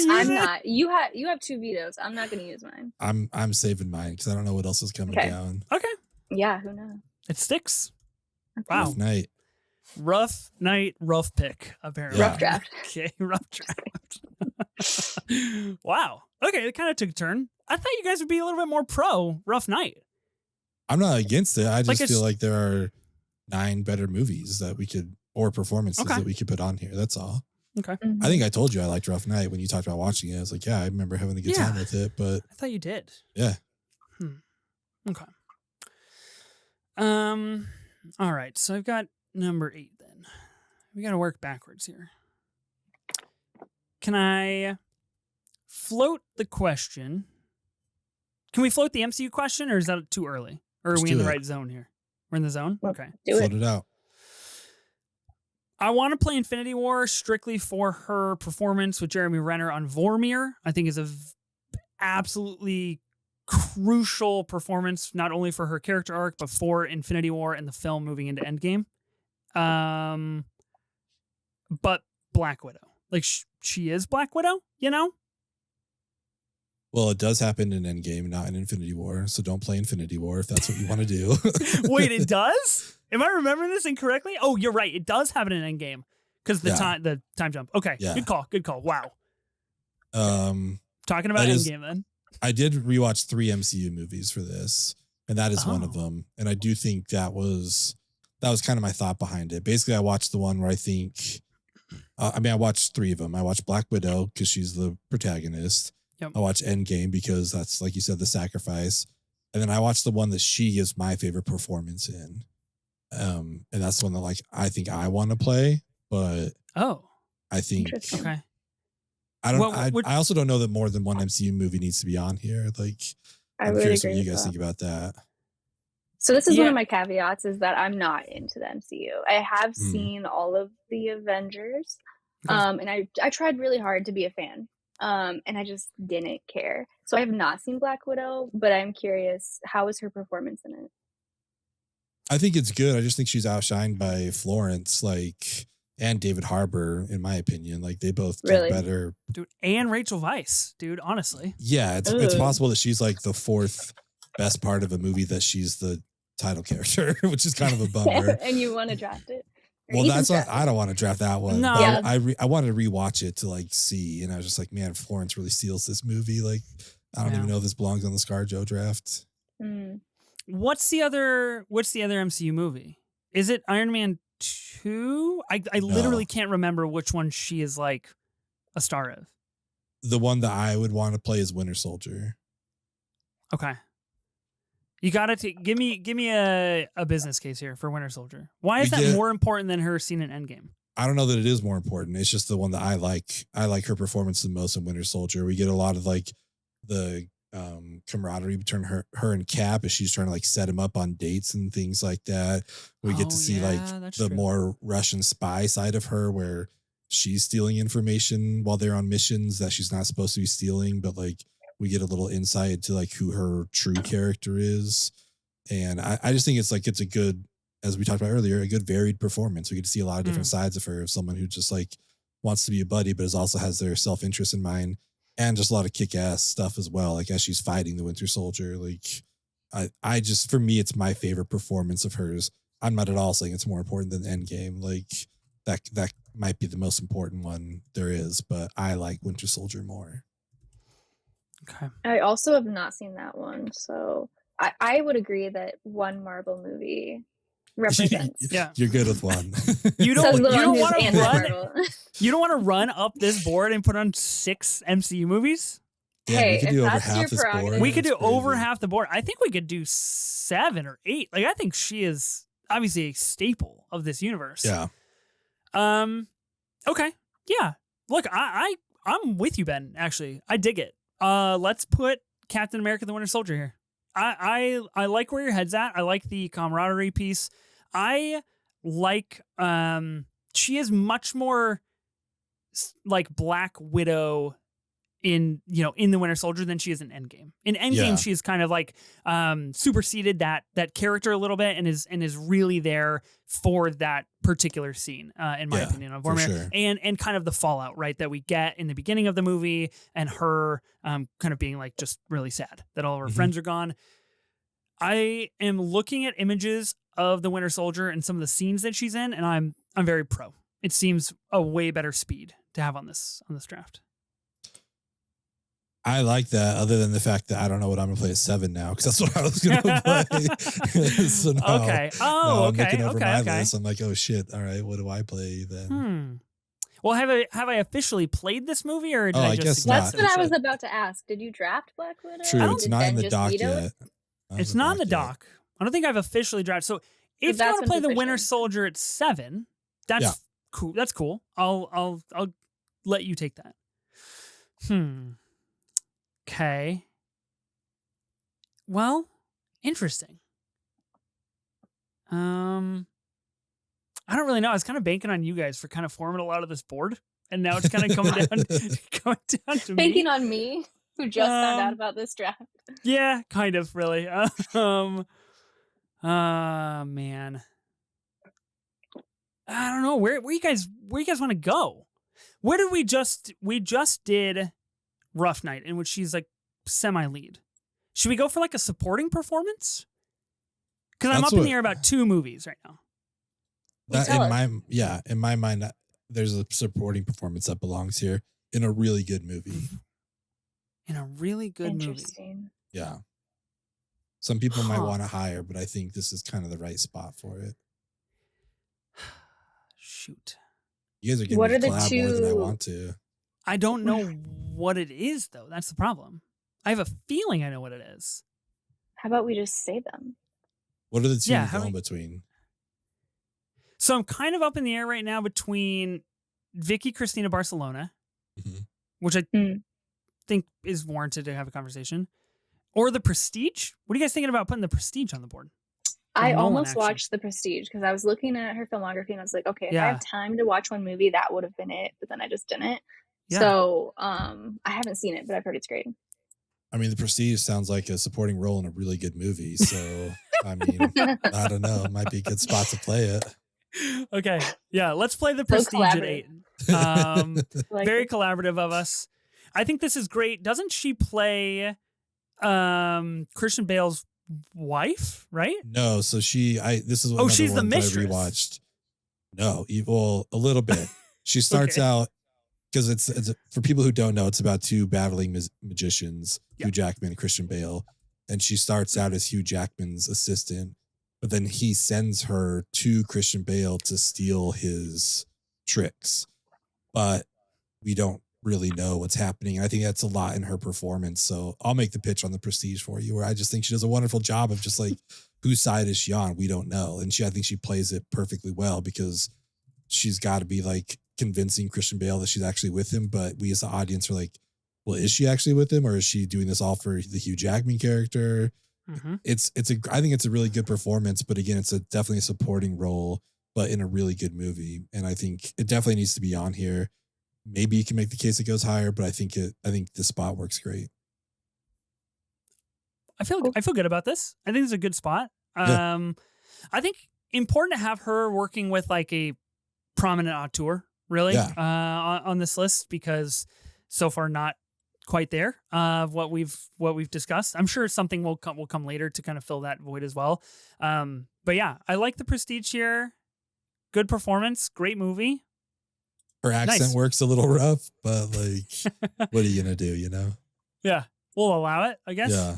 I'm not. You have 2 vetoes. I'm not going to use mine. I'm saving mine because I don't know what else is coming down. Okay. Yeah, who knows? It sticks. Okay. Wow. Rough night. Rough pick, apparently. Rough draft. Okay, rough draft. Wow. Okay, it kind of took a turn. I thought you guys would be a little bit more pro Rough Night. I'm not against it. I just feel like there are 9 better movies that we could, or performances that we could put on here. That's all. Okay. I think I told you I liked Rough Night when you talked about watching it. I was like, yeah, I remember having a good time with it, but I thought you did. Yeah. Okay. All right. So I've got number 8 then. We got to work backwards here. Can I float the question? Can we float the MCU question, or is that too early? Or are we in the right zone here? We're in the zone? Okay. Float it out. I want to play Infinity War strictly for her performance with Jeremy Renner on Vormir. I think is a absolutely crucial performance, not only for her character arc, but for Infinity War and the film moving into Endgame. but Black Widow. Like she is Black Widow, you know? Well, it does happen in Endgame, not in Infinity War. So don't play Infinity War if that's what you want to do. Wait, it does? Am I remembering this incorrectly? Oh, you're right. It does happen in Endgame because the time jump. Okay, good call. Good call. Wow. Talking about Endgame then. I did rewatch 3 MCU movies for this, and that is one of them. And I do think that was kind of my thought behind it. Basically, I watched the one where I think, I watched 3 of them. I watched Black Widow because she's the protagonist. Yep. I watched Endgame because that's, like you said, the sacrifice. And then I watched the one that she is my favorite performance in. And that's the one that, like, I think I want to play, but I think okay. I also don't know that more than one MCU movie needs to be on here. Like, I'm curious what you guys think about that. So this is one of my caveats, is that I'm not into the MCU. I have seen all of the Avengers, and I tried really hard to be a fan, and I just didn't care. So I have not seen Black Widow, but I'm curious, how is her performance in it? I think it's good. I just think she's outshined by Florence, and David Harbour, in my opinion. Like, they both do better. Dude, and Rachel Weisz, dude, honestly. Yeah, it's possible that she's like the 4th best part of a movie that she's the title character, which is kind of a bummer. And you want to draft it? Well, that's not, I don't want to draft that one. No. Yeah. I wanted to rewatch it to see, and I was just like, man, Florence really steals this movie. Like, I don't even know if this belongs on the ScarJo draft. What's the other MCU movie? Is it Iron Man 2? I literally can't remember which one she is like a star of. The one that I would want to play is Winter Soldier. Okay. You got to give me a business case here for Winter Soldier. Why is that more important than her scene in Endgame? I don't know that it is more important. It's just the one that I like. I like her performance the most in Winter Soldier. We get a lot of the camaraderie between her and Cap as she's trying to set him up on dates and things like that. We get to see the more Russian spy side of her, where she's stealing information while they're on missions that she's not supposed to be stealing, but we get a little insight to who her true character is. And I just think it's a good, as we talked about earlier, a good varied performance. We get to see a lot of different sides of her, of someone who just wants to be a buddy, but also has their self-interest in mind, and just a lot of kick-ass stuff as well. As she's fighting the Winter Soldier, I just, for me, it's my favorite performance of hers. I'm not at all saying it's more important than Endgame. That might be the most important one there is, but I like Winter Soldier more. Okay. I also have not seen that one, so I would agree that one Marvel movie represents. You're good with one. You don't want to run up this board and put on 6 MCU movies? Yeah, we could do over half this board. We could do over half the board. I think we could do 7 or 8. I think she is obviously a staple of this universe. Yeah. Okay. Yeah. Look, I'm with you, Ben. Actually, I dig it. Let's put Captain America: The Winter Soldier here. I like where your head's at. I like the camaraderie piece. I like she is much more like Black Widow in the Winter Soldier than she is in Endgame. In Endgame, she is kind of superseded that character a little bit and is really there for that particular scene, in my opinion, of War and kind of the fallout, right, that we get in the beginning of the movie, and her kind of being just really sad that all of her friends are gone. I am looking at images of the Winter Soldier and some of the scenes that she's in, and I'm very pro. It seems a way better speed to have on this draft. I like that, other than the fact that I don't know what I'm going to play at 7 now, because that's what I was going to play. So now, okay. I'm looking over my list. I'm like, oh shit. All right. What do I play then? Well, have I officially played this movie, or did I just? Guess that's what I was about to ask. Did you draft Black Widow? True. It's not in the doc yet. It's not in the doc. I don't think I've officially drafted. So if you want to play the Winter Soldier at 7, that's cool. That's cool. I'll let you take that. Okay. Well, interesting. I don't really know. I was kind of banking on you guys for kind of forming a lot of this board, and now it's kind of coming down to me. Banking on me, who just found out about this draft. Yeah, kind of, really. Man. I don't know where you guys want to go. Where did we just did Rough Night, in which she's like semi-lead. Should we go for like a supporting performance? Because I'm up in the air about 2 movies right now. That in my mind, there's a supporting performance that belongs here in a really good movie. In a really good movie. Yeah. Some people might want to hire, but I think this is kind of the right spot for it. Shoot. You guys are getting me to collab more than I want to. I don't know what it is, though. That's the problem. I have a feeling I know what it is. How about we just say them? What are the two going between? So I'm kind of up in the air right now between Vicky Cristina Barcelona, which I think is warranted to have a conversation, or The Prestige. What are you guys thinking about putting The Prestige on the board? I almost watched The Prestige because I was looking at her filmography and I was like, okay, if I have time to watch one movie, that would have been it. But then I just didn't. Yeah. So I haven't seen it, but I've heard it's great. I mean, The Prestige sounds like a supporting role in a really good movie. So, I mean, I don't know. It might be a good spot to play it. Okay. Yeah. Let's play The Prestige at 8. Very collaborative of us. I think this is great. Doesn't she play Christian Bale's wife, right? No. So this is what she's the mistress. I rewatched. No, well, a little bit. She starts out, because it's for people who don't know, it's about 2 battling magicians, Hugh Jackman and Christian Bale. And she starts out as Hugh Jackman's assistant, but then he sends her to Christian Bale to steal his tricks. But we don't really know what's happening. I think that's a lot in her performance. So I'll make the pitch on The Prestige for you, where I just think she does a wonderful job of just like, whose side is she on? We don't know. And I think she plays it perfectly well, because she's got to be like convincing Christian Bale that she's actually with him. But we as the audience are like, well, is she actually with him, or is she doing this all for the Hugh Jackman character? I think it's a really good performance, but again, it's definitely a supporting role, but in a really good movie. And I think it definitely needs to be on here. Maybe you can make the case it goes higher, but I think the spot works great. I feel good about this. I think it's a good spot. I think important to have her working with like a prominent auteur, really, on this list, because so far not quite there of what we've discussed. I'm sure something will come later to kind of fill that void as well. But yeah, I like The Prestige here. Good performance, great movie. Her accent works a little rough, but like, what are you gonna do? You know? Yeah, we'll allow it, I guess. Yeah.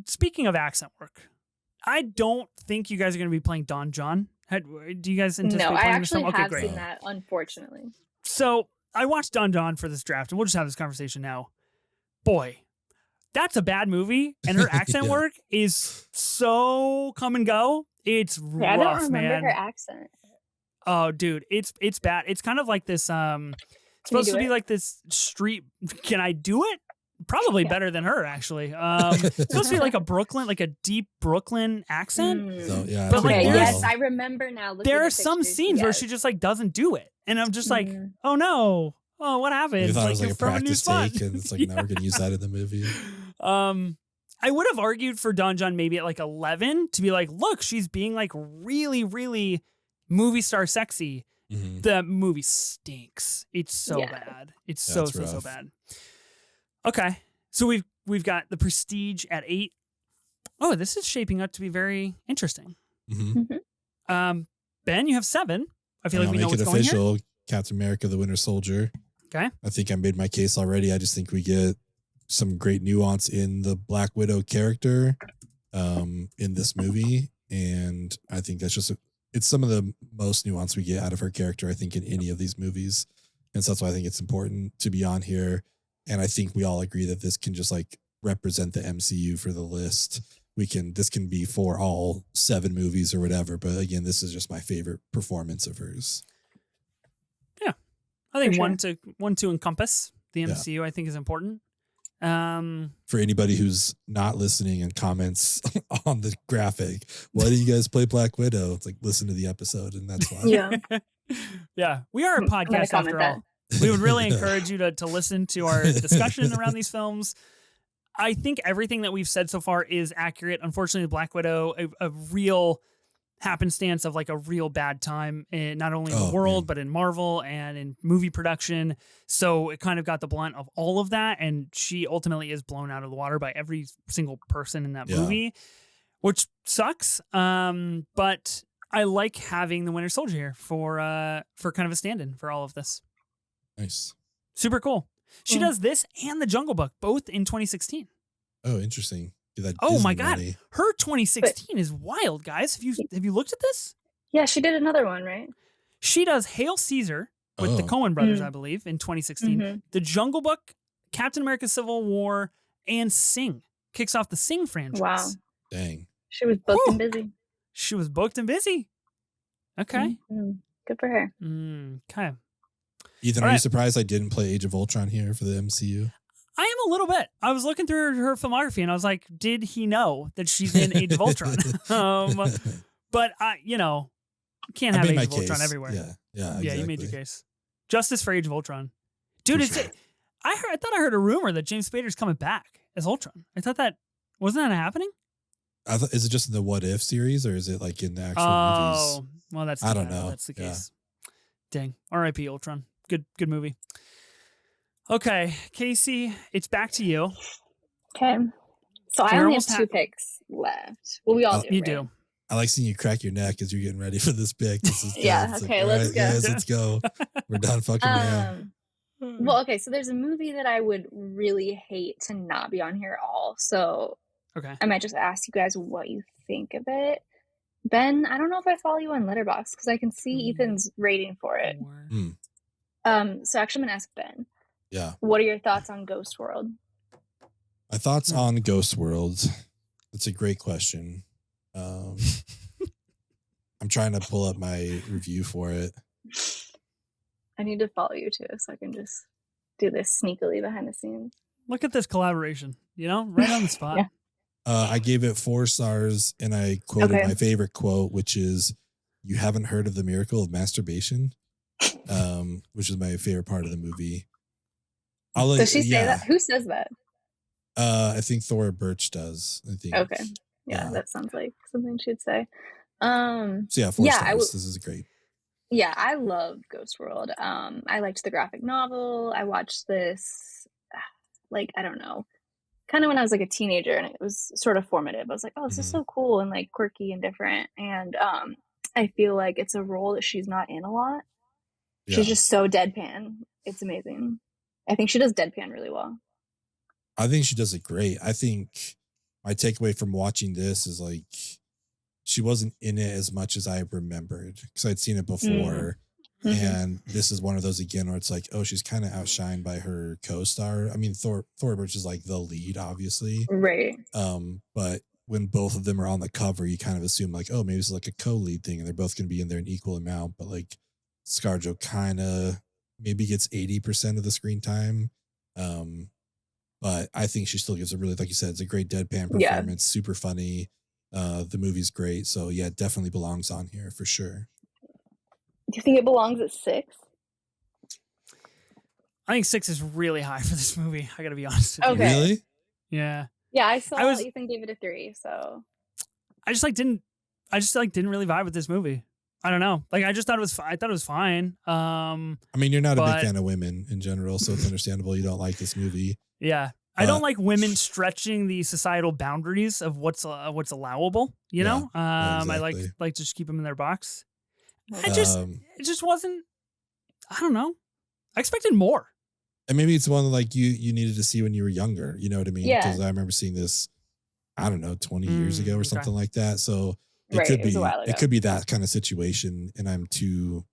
Speaking of accent work, I don't think you guys are going to be playing Don John. Do you guys anticipate playing this? No, I actually have seen that, unfortunately. So I watched Don John for this draft, and we'll just have this conversation now. Boy, that's a bad movie, and her accent work is so come and go. It's rough, I don't remember her accent. Oh, dude, it's bad. It's kind of like this. Supposed to be like this street. Can I do it? Probably better than her, actually. It's supposed to be like a deep Brooklyn accent. So, yeah, but like, yes, I remember now. There are some scenes where she just like doesn't do it, and I'm just like, oh no, oh what happened? You thought it was like a practice take, and it's like now we're gonna use that in the movie. I would have argued for Don John maybe at like 11 to be like, look, she's being like really, really movie star sexy. The movie stinks. It's so bad. It's so bad. Okay, so we've got The Prestige at 8. Oh, this is shaping up to be very interesting. Ben, you have 7. I feel like we know what's going here. Official. Captain America: The Winter Soldier. Okay. I think I made my case already. I just think we get some great nuance in the Black Widow character in this movie, and I think that's just it's some of the most nuance we get out of her character, I think, in any of these movies, and so that's why I think it's important to be on here. And I think we all agree that this can just like represent the MCU for the list. This can be for all 7 movies or whatever. But again, this is just my favorite performance of hers. Yeah. I think one to encompass the MCU, I think is important. For anybody who's not listening and comments on the graphic, why do you guys play Black Widow? It's like, listen to the episode, and that's why. Yeah. We are a podcast after all. We would really encourage you to listen to our discussion around these films. I think everything that we've said so far is accurate. Unfortunately, Black Widow, a real happenstance of like a real bad time in not only in the world, but in Marvel and in movie production. So it kind of got the blunt of all of that. And she ultimately is blown out of the water by every single person in that movie, which sucks. But I like having the Winter Soldier here for kind of a stand-in for all of this. Nice. Super cool. She does this and The Jungle Book, both in 2016. Oh, interesting. Oh my God. Her 2016 is wild, guys. Have you looked at this? Yeah, she did another one, right? She does Hail Caesar with the Coen brothers, I believe, in 2016. The Jungle Book, Captain America Civil War, and Sing. Kicks off the Sing franchise. Wow. Dang. She was booked and busy. She was booked and busy. Okay. Good for her. Okay. Ethan, are you surprised I didn't play Age of Ultron here for the MCU? I am a little bit. I was looking through her filmography and I was like, did he know that she's in Age of Ultron? But you can't have Age of Ultron everywhere. Yeah, exactly. You made your case. Justice for Age of Ultron. Dude, I thought I heard a rumor that James Spader's coming back as Ultron. I thought wasn't that happening? Is it just in the What If series or is it like in the actual movies? Oh, well, I don't know. That's the case. Dang. R.I.P. Ultron. Good movie. Okay, Kasey, it's back to you. Okay. So I only have 2 picks left. Well, we all do. You right? do. I like seeing you crack your neck as you're getting ready for this pick. This is okay, let's go. Yes, let's go. We're done fucking around. Well, okay, so there's a movie that I would really hate to not be on here at all. So I might just ask you guys what you think of it. Ben, I don't know if I follow you on Letterboxd because I can see Ethan's rating for it. So actually I'm gonna ask Ben. Yeah. What are your thoughts on Ghost World? My thoughts on Ghost World. That's a great question. I'm trying to pull up my review for it. I need to follow you too, so I can just do this sneakily behind the scenes. Look at this collaboration, right on the spot. I gave it 4 stars and I quoted my favorite quote, which is, "You haven't heard of the miracle of masturbation," which is my favorite part of the movie. Does she say that? Who says that? I think Thora Birch does. I think. Okay. Yeah, that sounds like something she'd say. So 4 stars. This is great. Yeah, I love Ghost World. I liked the graphic novel. I watched this, I don't know, kind of when I was like a teenager, and it was sort of formative. I was like, oh, this is so cool and like quirky and different. And I feel like it's a role that she's not in a lot. Yeah. She's just so deadpan. It's amazing. I think she does deadpan really well. I think she does it great. I think my takeaway from watching this is like she wasn't in it as much as I remembered because I'd seen it before. And this is one of those again where it's like, oh, she's kind of outshined by her co-star. I mean, Thora Birch is like the lead, obviously. Right. But when both of them are on the cover, you kind of assume like, oh, maybe it's like a co-lead thing and they're both going to be in there an equal amount. But like ScarJo kind of maybe gets 80% of the screen time. But I think she still gives a really, like you said, it's a great deadpan performance, super funny. The movie's great. So yeah, it definitely belongs on here for sure. Do you think it belongs at 6? I think 6 is really high for this movie. I gotta be honest with you. Okay. Really? Yeah. Yeah, I saw Ethan gave it a 3, so I just didn't really vibe with this movie. I don't know. Like I thought it was fine. I mean, you're not a big fan of women in general, so it's understandable you don't like this movie. Yeah. I don't like women stretching the societal boundaries of what's allowable, you know? Exactly. I like to just keep them in their box. It just wasn't, I don't know. I expected more. And maybe it's one like you needed to see when you were younger, you know what I mean? Yeah. Because I remember seeing this, I don't know, 20 years ago or something like that. So it could be that kind of situation and I'm too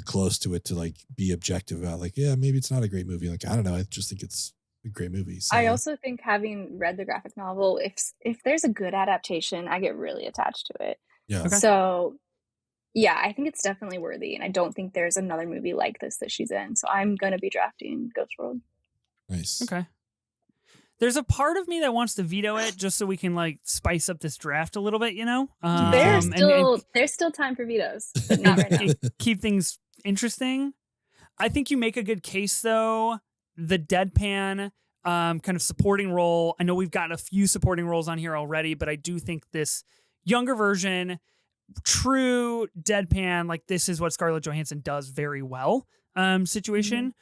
close to it to like be objective about like, yeah, maybe it's not a great movie. Like, I don't know. I just think it's a great movie. So. I also think having read the graphic novel, if there's a good adaptation, I get really attached to it. Yeah. Okay. So yeah, I think it's definitely worthy. And I don't think there's another movie like this that she's in. So I'm going to be drafting Ghost World. Nice. Okay. There's a part of me that wants to veto it just so we can like spice up this draft a little bit, you know? There's still time for vetoes, but not right now. Keep things interesting. I think you make a good case though. The deadpan kind of supporting role. I know we've got a few supporting roles on here already, but I do think this younger version true deadpan, like this is what Scarlett Johansson does very well situation.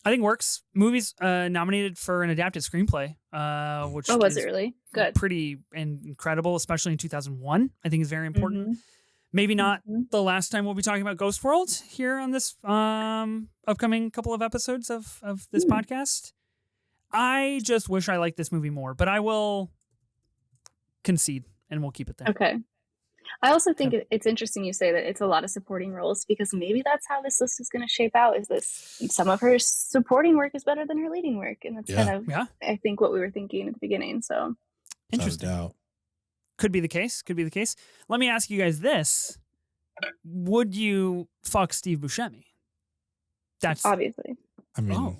I think works. Movie's nominated for an adapted screenplay, which was it really good? Pretty incredible, especially in 2001. I think is very important. Maybe not the last time we'll be talking about Ghost World here on this upcoming couple of episodes of this podcast. I just wish I liked this movie more, but I will concede and we'll keep it there. Okay. I also think it's interesting you say that it's a lot of supporting roles, because maybe that's how this list is going to shape out, is this some of her supporting work is better than her leading work. And that's kind of, I think, what we were thinking at the beginning. So interesting. Could be the case. Could be the case. Let me ask you guys this. Would you fuck Steve Buscemi? That's obviously. I mean,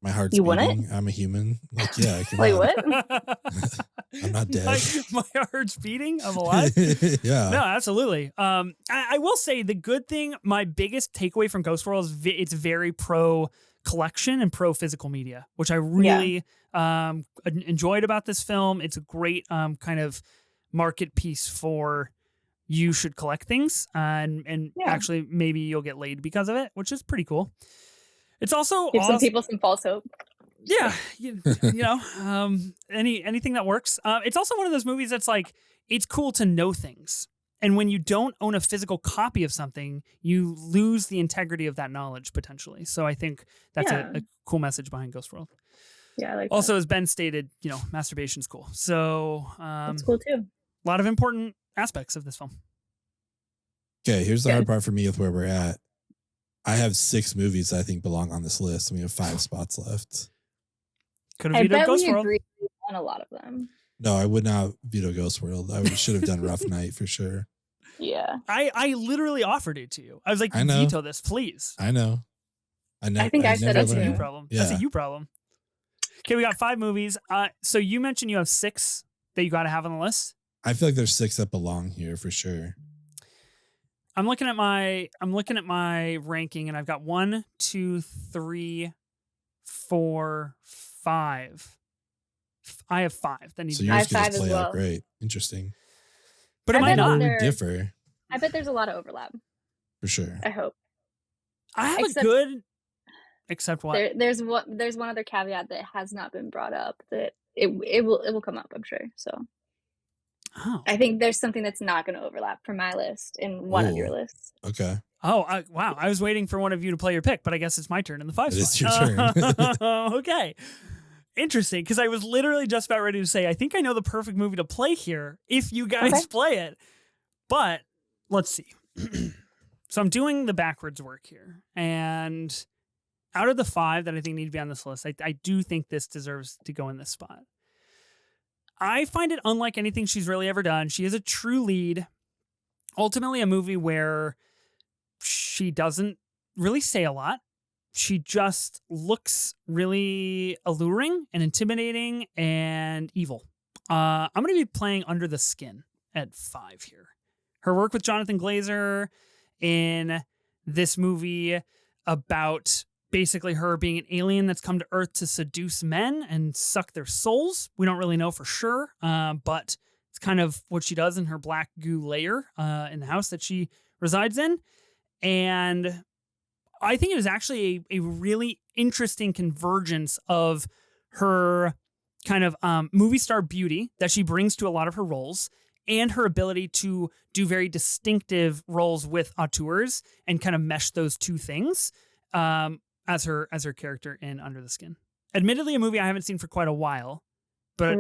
my heart's beating. I'm a human. Like, yeah. Wait, what? I'm not dead. My heart's beating. I'm alive. Yeah. No, absolutely. I will say the good thing, my biggest takeaway from Ghost World is it's very pro collection and pro physical media, which I really enjoyed about this film. It's a great kind of market piece for you should collect things and actually maybe you'll get laid because of it, which is pretty cool. It's also give some people some false hope. Yeah, you know, anything that works. It's also one of those movies that's like, it's cool to know things. And when you don't own a physical copy of something, you lose the integrity of that knowledge potentially. So I think that's a cool message behind Ghost World. Yeah, I like also, that. as Ben stated, you know, masturbation's cool. So that's cool too. A lot of important aspects of this film. Okay, here's the hard part for me with where we're at. I have 6 movies that I think belong on this list, and we have 5 spots left. Could have vetoed Ghost World. Agree on a lot of them. No, I would not veto Ghost World. I should have done Rough Night for sure. Yeah. I literally offered it to you. I was like, veto this, please. I know. I think I said that's a you problem. Yeah. That's a you problem. Okay, we got 5 movies. So you mentioned you have 6 that you got to have on the list. I feel like there's 6 that belong here for sure. I'm looking at my ranking, and I've got 1, 2, 3, 4, 5. I have 5. That needs so yours could just play out great. Interesting. But it might not differ. I bet there's a lot of overlap. For sure. I hope. I have a good. Except what? There's one other caveat that has not been brought up that it will come up, I'm sure. So. Oh. I think there's something that's not going to overlap from my list in one of your lists. Okay. Oh, wow. I was waiting for one of you to play your pick, but I guess it's my turn in the 5 spot. It's your turn. Okay. Interesting, because I was literally just about ready to say, I think I know the perfect movie to play here if you guys play it. But let's see. So I'm doing the backwards work here. And out of the 5 that I think need to be on this list, I do think this deserves to go in this spot. I find it unlike anything she's really ever done. She is a true lead. Ultimately, a movie where she doesn't really say a lot. She just looks really alluring and intimidating and evil. I'm going to be playing Under the Skin at 5 here. Her work with Jonathan Glazer in this movie about basically her being an alien that's come to Earth to seduce men and suck their souls. We don't really know for sure, but it's kind of what she does in her black goo lair in the house that she resides in. And I think it is actually a really interesting convergence of her kind of movie star beauty that she brings to a lot of her roles and her ability to do very distinctive roles with auteurs and kind of mesh those two things as her character in Under the Skin. Admittedly, a movie I haven't seen for quite a while, but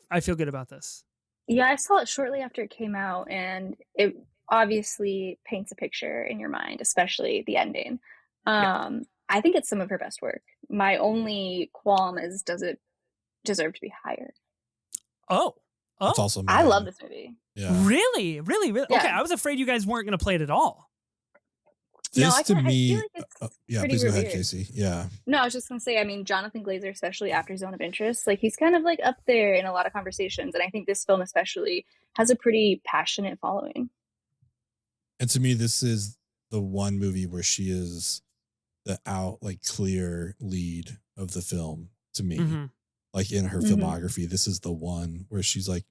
I feel good about this. Yeah, I saw it shortly after it came out, and it obviously paints a picture in your mind, especially the ending. I think it's some of her best work. My only qualm is, does it deserve to be higher? Oh. That's also I love this movie. Yeah. Really? Yeah. Okay, I was afraid you guys weren't going to play it at all. This to me, I feel like it's please go ahead, revered. Kasey. Yeah. No, I was just gonna say, I mean, Jonathan Glazer, especially after Zone of Interest, like he's kind of like up there in a lot of conversations, and I think this film especially has a pretty passionate following. And to me, this is the one movie where she is the clear lead of the film to me. Mm-hmm. Like in her filmography, this is the one where she's like,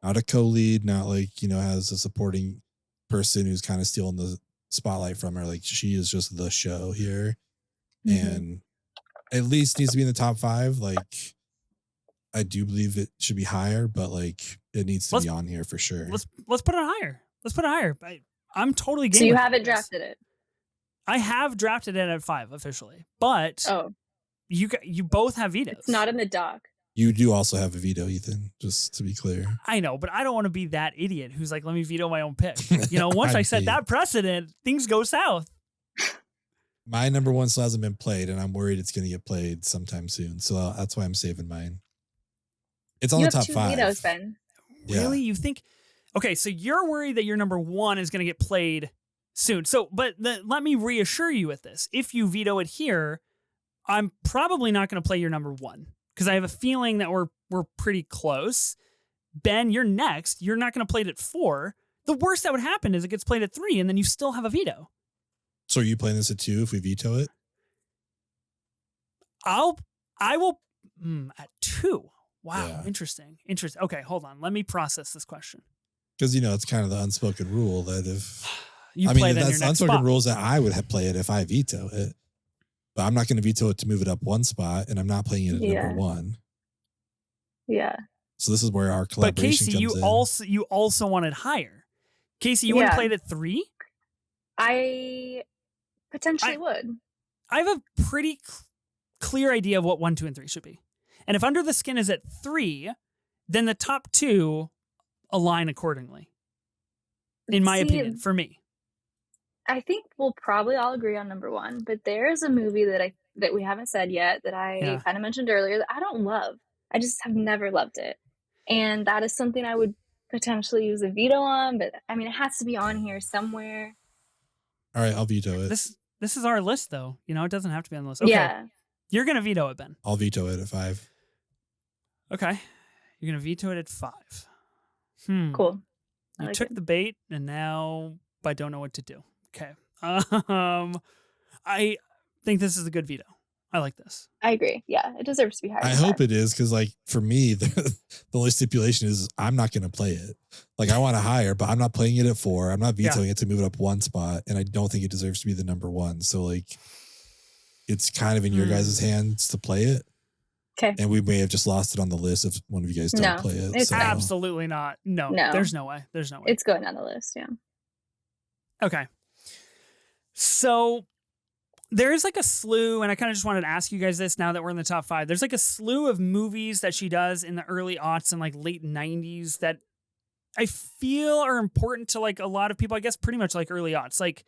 not a co-lead, not like, you know, has a supporting person who's kind of stealing the spotlight from her. Like she is just the show here, and at least needs to be in the top 5. Like I do believe it should be higher, but like it needs to be on here for sure. Let's put it higher. Let's put it higher. I'm totally game. So you haven't drafted it? I have drafted it at 5 officially, but you both have vetoes. It's not in the doc. You do also have a veto, Ethan, just to be clear. I know, but I don't want to be that idiot who's like, let me veto my own pick. You know, once I set that precedent, things go south. My number 1 still hasn't been played, and I'm worried it's going to get played sometime soon. So that's why I'm saving mine. It's on the top 5. You have 2 vetoes, Ben. Really? You think? Okay, so you're worried that your number 1 is going to get played soon. So, but let me reassure you with this. If you veto it here, I'm probably not going to play your number 1 because I have a feeling that we're pretty close. Ben, you're next. You're not going to play it at 4. The worst that would happen is it gets played at 3, and then you still have a veto. So are you playing this at 2 if we veto it? I will at 2. Wow, Yeah. Interesting. Okay, hold on. Let me process this question. Because, you know, it's kind of the unspoken rule that if that's the unspoken rules that I would have play it if I veto it. But I'm not going to veto it to move it up 1 spot, and I'm not playing it at number 1. Yeah. So this is where our collaboration comes in. But Kasey, you also wanted higher. Kasey, you would have played at 3? I potentially would. I have a pretty clear idea of what 1, 2, and 3 should be. And if Under the Skin is at 3, then the top 2 align accordingly. In my opinion, for me. I think we'll probably all agree on number 1, but there's a movie that we haven't said yet that I kind of mentioned earlier that I don't love. I just have never loved it. And that is something I would potentially use a veto on, but I mean, it has to be on here somewhere. All right, I'll veto it. This is our list, though. You know, it doesn't have to be on the list. Okay. Yeah. You're going to veto it, Ben. I'll veto it at 5. Okay. You're going to veto it at 5. Cool. You took the bait, and now I don't know what to do. Okay. I think this is a good veto. I like this. I agree. Yeah, it deserves to be higher. I hope it is, because like for me, the only stipulation is I'm not going to play it. Like I want to higher, but I'm not playing it at 4. I'm not vetoing it to move it up 1 spot, and I don't think it deserves to be the number 1. So like, it's kind of in your guys' hands to play it. Okay. And we may have just lost it on the list if one of you guys don't play it. It's absolutely not. No. There's no way. It's going on the list. Yeah. Okay. So there's like a slew, and I kind of just wanted to ask you guys this now that we're in the top 5. There's like a slew of movies that she does in the early aughts and like late 90s that I feel are important to like a lot of people, I guess pretty much like early aughts. Like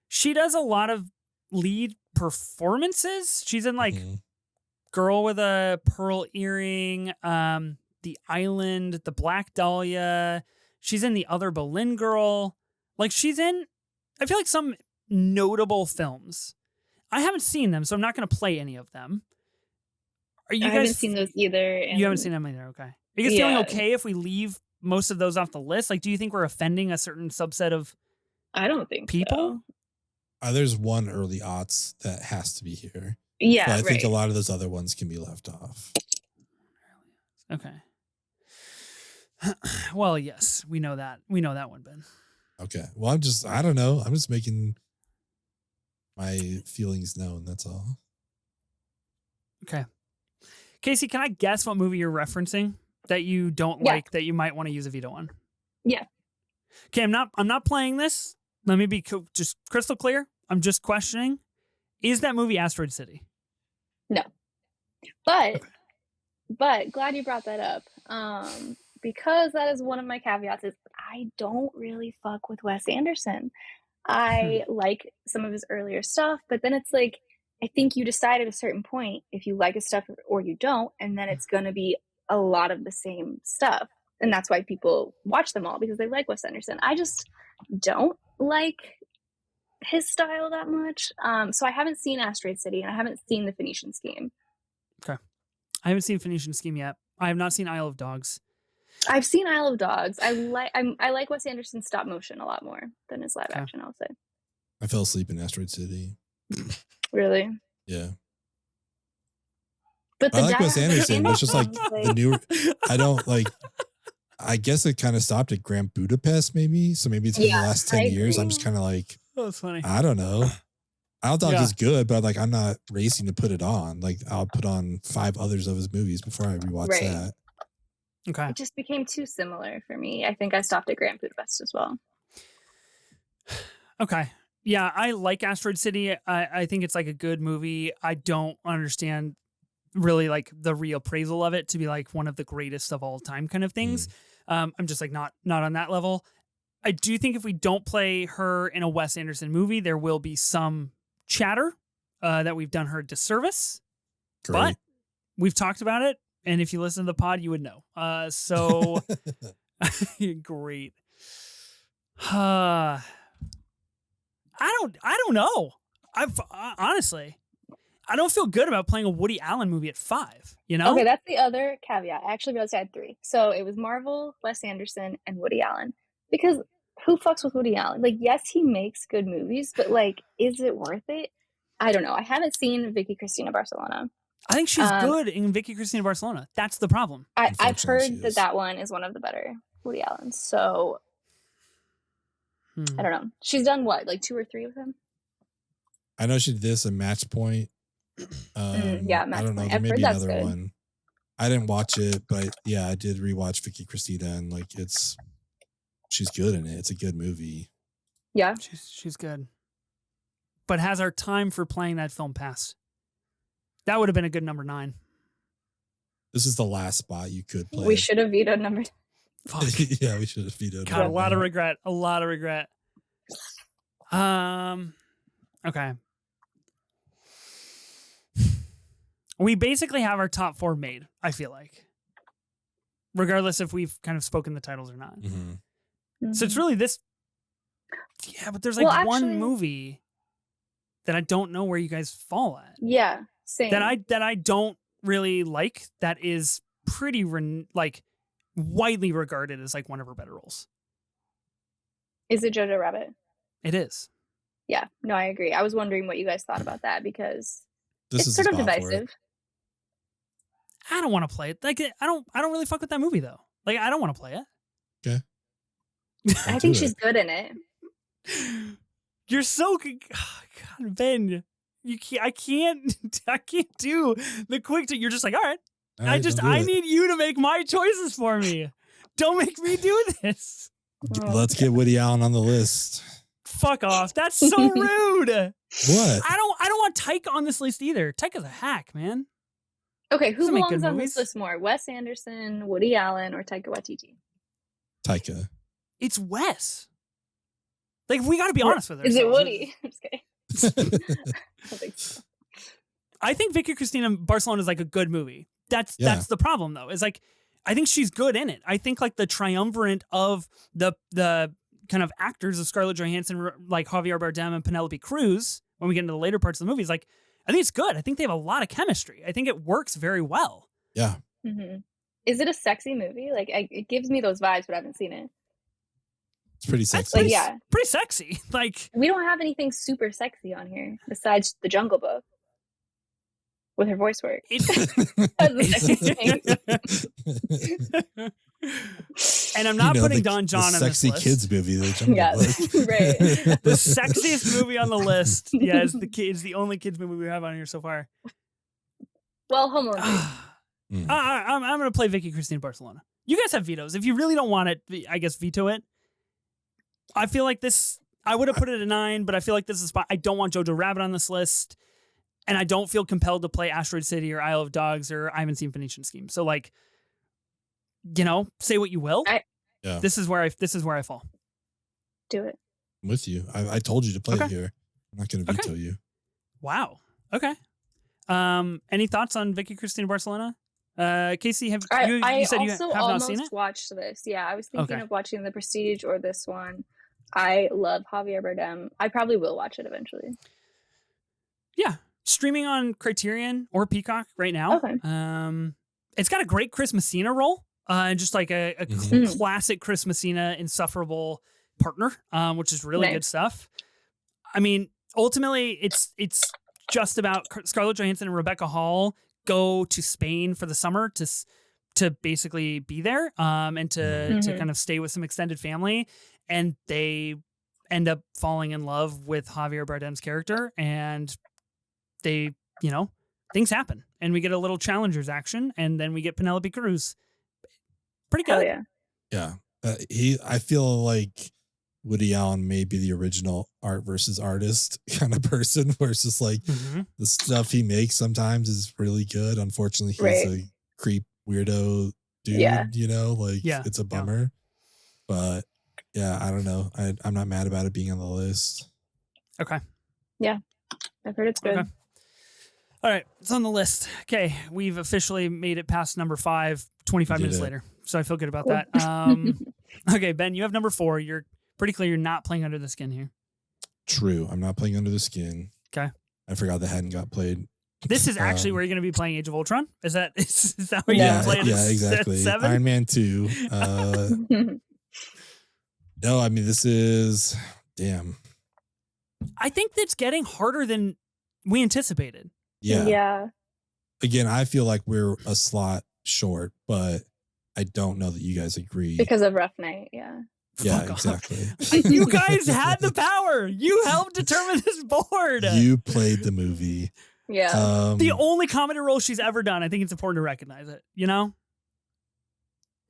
she does a lot of lead performances. She's in like Girl with a Pearl Earring, The Island, The Black Dahlia. She's in The Other Boleyn Girl. Like she's in, I feel like some notable films. I haven't seen them, so I'm not going to play any of them. I haven't seen those either. You haven't seen them either, okay. Are you guys feeling okay if we leave most of those off the list? Like, do you think we're offending a certain subset of I don't think people? So. There's one early aughts that has to be here. Yeah, but I think a lot of those other ones can be left off. Okay. Well, yes, we know that. We know that one, Ben. Okay. Well, I don't know. I'm just making my feelings known. That's all. Okay. Kasey, can I guess what movie you're referencing that you don't like, that you might want to use a veto on? Yeah. Okay. I'm not playing this. Let me be just crystal clear. I'm just questioning. Is that movie Asteroid City? No. But glad you brought that up. Because that is one of my caveats is I don't really fuck with Wes Anderson. I like some of his earlier stuff, but then it's like, I think you decide at a certain point if you like his stuff or you don't, and then it's going to be a lot of the same stuff. And that's why people watch them all, because they like Wes Anderson. I just don't like his style that much. So I haven't seen Asteroid City, and I haven't seen The Phoenician Scheme. Okay. I haven't seen Phoenician Scheme yet. I have not seen Isle of Dogs. I've seen Isle of Dogs. I like Wes Anderson's stop motion a lot more than his live action, I'll say. I fell asleep in Asteroid City. Really? Yeah. But I like Wes Anderson. It's just like the new. I don't like. I guess it kind of stopped at Grand Budapest, maybe. So maybe it's been the last 10 years. I'm just kind of like, Oh, that's funny. I don't know. Outdog Yeah. is good, but like I'm not racing to put it on. Like I'll put on 5 others of his movies before I rewatch Right. that. Okay. It just became too similar for me. I think I stopped at Grand Budapest as well. Okay. Yeah, I like Asteroid City. I think it's like a good movie. I don't understand really like the reappraisal of it to be like one of the greatest of all time kind of things. I'm just like not on that level. I do think if we don't play her in a Wes Anderson movie, there will be some chatter that we've done her a disservice. Great. But we've talked about it, and if you listen to the pod, you would know. So great. I don't know. Honestly, I don't feel good about playing a Woody Allen movie at 5. You know? Okay, that's the other caveat. I actually realized I had 3. So it was Marvel, Wes Anderson, and Woody Allen. Because who fucks with Woody Allen? Like, yes, he makes good movies, but like, is it worth it? I don't know. I haven't seen Vicky Cristina Barcelona. I think she's good in Vicky Cristina Barcelona. That's the problem. I've heard that one is one of the better Woody Allens. So I don't know. She's done what, like 2 or 3 of them? I know she did this a Match Point. Yeah, Match I don't know. Point. There I've may heard be that's another good. one. I didn't watch it, but yeah, I did rewatch Vicky Cristina, and like she's good in it. It's a good movie. Yeah, she's good. But has our time for playing that film passed? That would have been a good number 9. This is the last spot you could play. we should have vetoed number 10. Fuck. Yeah, we should have vetoed. God, a lot of regret. A lot of regret. Okay. We basically have our top 4 made, I feel like. Regardless if we've kind of spoken the titles or not. Mm-hmm. So it's really this. Yeah, but there's like one actually, movie that I don't know where you guys fall at. Yeah, same. That I don't really like. That is pretty like widely regarded as like one of her better roles. Is it Jojo Rabbit? It is. Yeah, no, I agree. I was wondering what you guys thought about that because This it's is sort the of spot for it. divisive. I don't want to play it. Like I don't really fuck with that movie though. Like I don't want to play it. Okay. I think she's good in it. You're so God, Ben. I can't do the quick. You're just like, all right. I need you to make my choices for me. Don't make me do this. Let's get Woody Allen on the list. Fuck off. That's so rude. What? I don't want Taika on this list either. Taika's a hack, man. Okay, who Doesn't make belongs good on movies. this list more? Wes Anderson, Woody Allen, or Taika Waititi? Taika. It's Wes. Like we got to be honest with Is it ourselves. Woody? I'm just kidding. I don't think so. I think Vicky Cristina Barcelona is like a good movie. That's the problem though. Is like I think she's good in it. I think like the triumvirate of the kind of actors of Scarlett Johansson, like Javier Bardem and Penelope Cruz, when we get into the later parts of the movies, like I think it's good. I think they have a lot of chemistry. I think it works very well. Yeah. Mm-hmm. Is it a sexy movie? Like it gives me those vibes, but I haven't seen it. It's pretty sexy. Like, yeah, pretty sexy. Like we don't have anything super sexy on here besides The Jungle Book with her voice work. That's the sexiest thing. And I'm not putting Don John on this sexy list. kids movie. The Jungle Yeah, Book. right. The sexiest movie on the list. Yeah, is the only kids movie we have on here so far. Well, Home Alone. I'm going to play Vicky Cristina Barcelona. You guys have vetoes. If you really don't want it, I guess veto it. I feel like this. I would have put it at 9, but I feel like this is a spot. I don't want Jojo Rabbit on this list, and I don't feel compelled to play Asteroid City or Isle of Dogs or I haven't seen Phoenician Scheme. So like, say what you will. Yeah. This is where I fall. Do it. I'm with you. I told you to play it here. I'm not going to veto you. Wow. Okay. Any thoughts on Vicky Cristina Barcelona? Kasey, you said you have not seen it? Watched this. Yeah, I was thinking of watching The Prestige or this one. I love Javier Bardem. I probably will watch it eventually. Yeah, streaming on Criterion or Peacock right now. Okay. It's got a great Chris Messina role, just like a classic Chris Messina insufferable partner, which is really good stuff. I mean, ultimately, it's just about Scarlett Johansson and Rebecca Hall go to Spain for the summer to to basically be there, and to kind of stay with some extended family, and they end up falling in love with Javier Bardem's character, and they, things happen, and we get a little Challengers action, and then we get Penelope Cruz. Pretty good. Hell yeah. Yeah. I feel like Woody Allen may be the original art versus artist kind of person, where it's just like the stuff he makes sometimes is really good. Unfortunately, he's a creep weirdo dude, it's a bummer. But yeah, I don't know. I'm not mad about it being on the list. Okay. Yeah. I've heard it's good. Okay. All right. It's on the list. Okay. We've officially made it past number 5, 25 minutes later. So I feel good about that. Okay, Ben, you have number 4. You're pretty clear you're not playing Under the Skin here. True. I'm not playing Under the Skin. Okay. I forgot that hadn't got played. This is actually where you're going to be playing Age of Ultron? Is that where you're going to play it? Yeah, exactly. 7? Iron Man 2. No, I mean, this is... Damn. I think that's getting harder than we anticipated. Yeah. Again, I feel like we're a slot short, but I don't know that you guys agree. Because of Rough Night, yeah. Yeah, exactly. You guys had the power. You helped determine this board. You played the movie. Yeah. The only comedy role she's ever done. I think it's important to recognize it,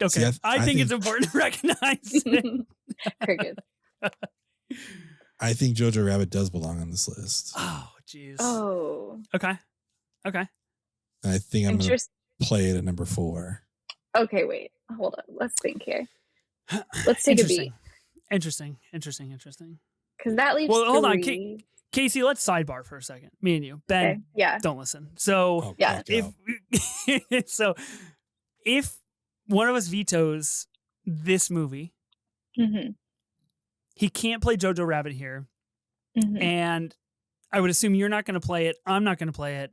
Okay. See, I think it's important to recognize it. Cricket. I think Jojo Rabbit does belong on this list. Oh, jeez. Oh. Okay. I think I'm going to play it at number 4. Okay, wait. Hold on. Let's think here. Let's take a beat. Interesting. Because that leaves hold on. 3. Casey, let's sidebar for a second. Me and you. Ben, okay. Yeah. Don't listen. So, if one of us vetoes this movie, he can't play Jojo Rabbit here. And I would assume you're not going to play it. I'm not going to play it.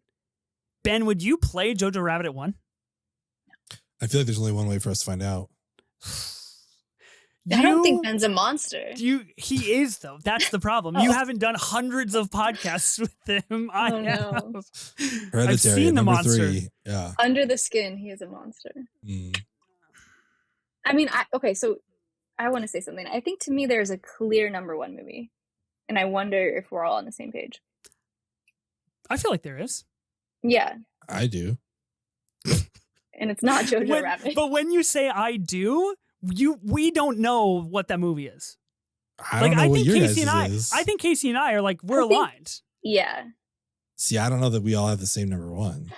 Ben, would you play Jojo Rabbit at 1? I feel like there's only one way for us to find out. I don't think Ben's a monster. He is, though. That's the problem. You haven't done hundreds of podcasts with him. I have. Hereditary, I've seen the monster. 3. Yeah. Under the Skin, he is a monster. I mean, so I want to say something. I think to me there's a clear number 1 movie. And I wonder if we're all on the same page. I feel like there is. Yeah. I do. And it's not Jojo Rabbit. But when you say I do, we don't know what that movie is. I don't know what your guys' is. I think Casey and I are like, we're aligned. Yeah. See, I don't know that we all have the same number 1.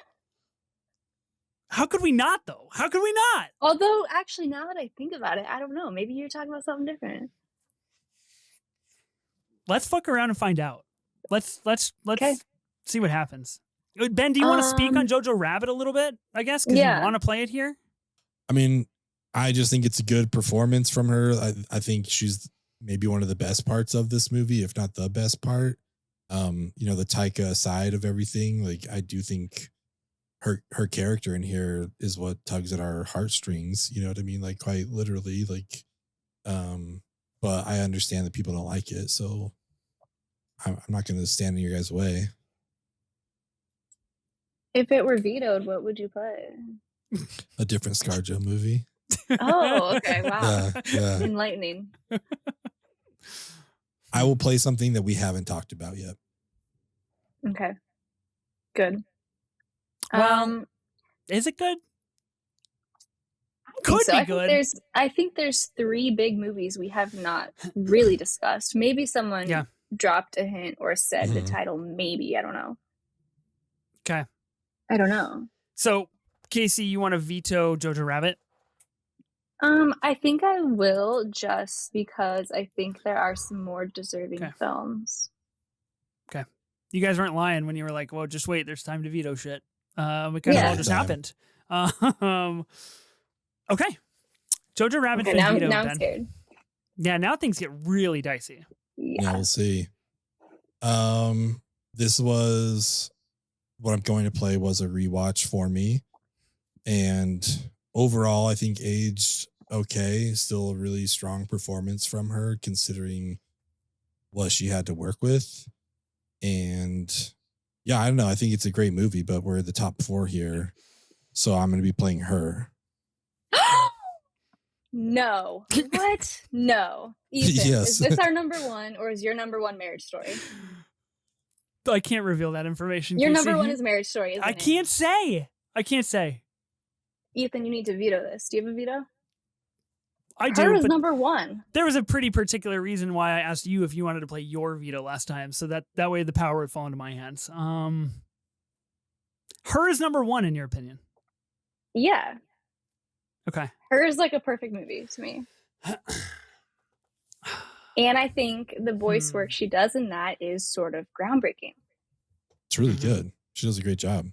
How could we not, though? How could we not? Although, actually, now that I think about it, I don't know. Maybe you're talking about something different. Let's fuck around and find out. Let's see what happens. Ben, do you want to speak on Jojo Rabbit a little bit, I guess? Because you want to play it here? I mean, I just think it's a good performance from her. I think she's maybe one of the best parts of this movie, if not the best part. The Taika side of everything. Like, I do think her character in here is what tugs at our heartstrings. You know what I mean? Like, quite literally. Like, but I understand that people don't like it, so I'm not going to stand in your guys' way. If it were vetoed, what would you play? A different ScarJo movie. Oh, okay. Wow. Yeah. Enlightening. I will play something that we haven't talked about yet. Okay. Good. Well, is it good? Could be good. I think there's 3 big movies we have not really discussed. Maybe someone dropped a hint or said the title. Maybe, I don't know. Okay. I don't know. So, Casey, you want to veto Jojo Rabbit? I think I will, just because I think there are some more deserving films. Okay. You guys weren't lying when you were like, well, just wait, there's time to veto shit. It kind of all just happened. Okay. Jojo Rabbit veto. Now I'm scared. Yeah, now things get really dicey. Yeah, we'll see. This was what I'm going to play was a rewatch for me. And overall, I think aged okay. Still a really strong performance from her, considering what she had to work with. And I don't know. I think it's a great movie, but we're the top 4 here. So I'm going to be playing her. No. What? No. Ethan, Yes. is this our number one, or is your number one Marriage Story? I can't reveal that information. Your Kasey. number one is Marriage Story, isn't I it? can't say. I can't say. Ethan, you need to veto this. Do you have a veto? I do. Her is but number one. there was a pretty particular reason why I asked you if you wanted to play your veto last time, so that way the power would fall into my hands. Her is number one in your opinion. Yeah. Okay. Her is like a perfect movie to me. And I think the voice work she does in that is sort of groundbreaking. It's really good. She does a great job.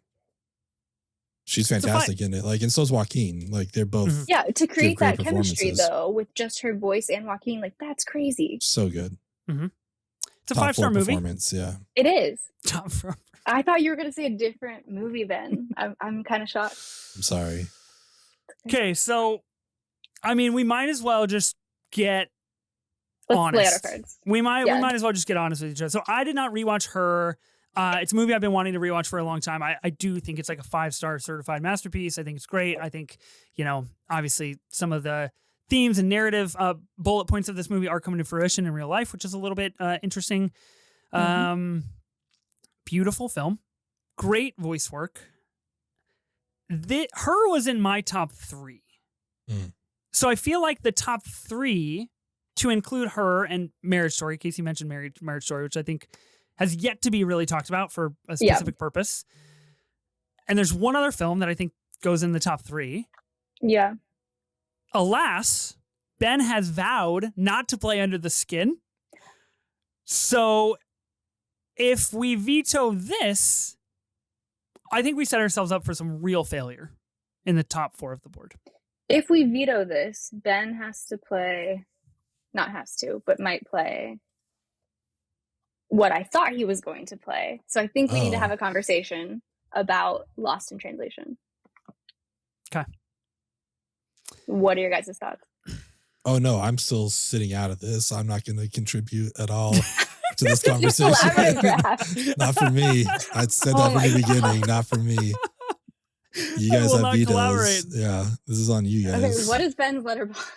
She's fantastic in it. Like, and so's Joaquin. Like, they're both. Yeah, to create that chemistry performances. though, with just her voice and Joaquin, like that's crazy. So good. It's a 5-star movie. Performance, yeah. It is. Top 4. I thought you were gonna say a different movie then. I'm kind of shocked. I'm sorry. Okay, so I mean, we might as well just get Let's honest. play out our cards. We might as well just get honest with each other. So I did not rewatch Her. It's a movie I've been wanting to rewatch for a long time. I do think it's like a 5-star certified masterpiece. I think it's great. I think, obviously some of the themes and narrative bullet points of this movie are coming to fruition in real life, which is a little bit interesting. Beautiful film. Great voice work. Her was in my top 3. So I feel like the top 3, to include Her and Marriage Story, Kasey mentioned Marriage Story, which I think has yet to be really talked about for a specific purpose. And there's one other film that I think goes in the top 3. Yeah. Alas, Ben has vowed not to play Under the Skin. So if we veto this, I think we set ourselves up for some real failure in the top 4 of the board. If we veto this, Ben has to play, not has to, but might play what I thought he was going to play. So I think we need to have a conversation about Lost in Translation. Okay. What are your guys' thoughts? Oh, no, I'm still sitting out of this. I'm not going to contribute at all to this conversation. Not for me. I said that from the beginning. Not for me. You guys have vetoes. Collaborate. Yeah, this is on you guys. Okay, what is Ben's letterbox?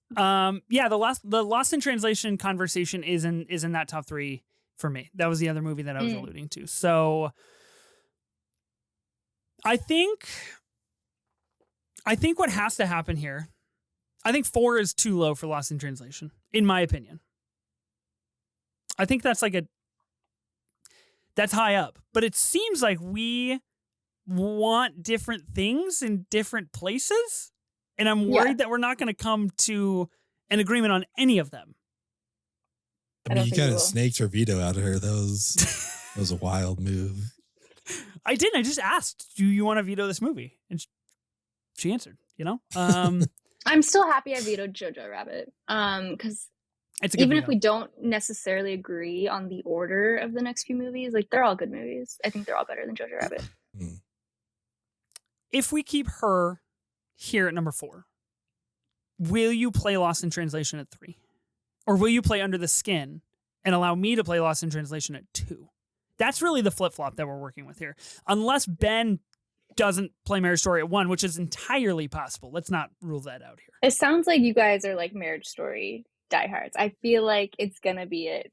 The Lost in Translation conversation is in that top 3 for me. That was the other movie that I was alluding to. So I think what has to happen here, I think 4 is too low for Lost in Translation, in my opinion. I think that's that's high up, but it seems like we want different things in different places. And I'm worried that we're not going to come to an agreement on any of them. I mean, you kind of snaked her veto out of her. That was a wild move. I didn't. I just asked, do you want to veto this movie? And she answered, I'm still happy I vetoed Jojo Rabbit. Because even if we don't necessarily agree on the order of the next few movies, like they're all good movies. I think they're all better than Jojo Rabbit. If we keep Her here at number 4, will you play Lost in Translation at 3? Or will you play Under the Skin and allow me to play Lost in Translation at 2? That's really the flip-flop that we're working with here. Unless Ben doesn't play Marriage Story at 1, which is entirely possible. Let's not rule that out here. It sounds like you guys are like Marriage Story diehards. I feel like it's going to be at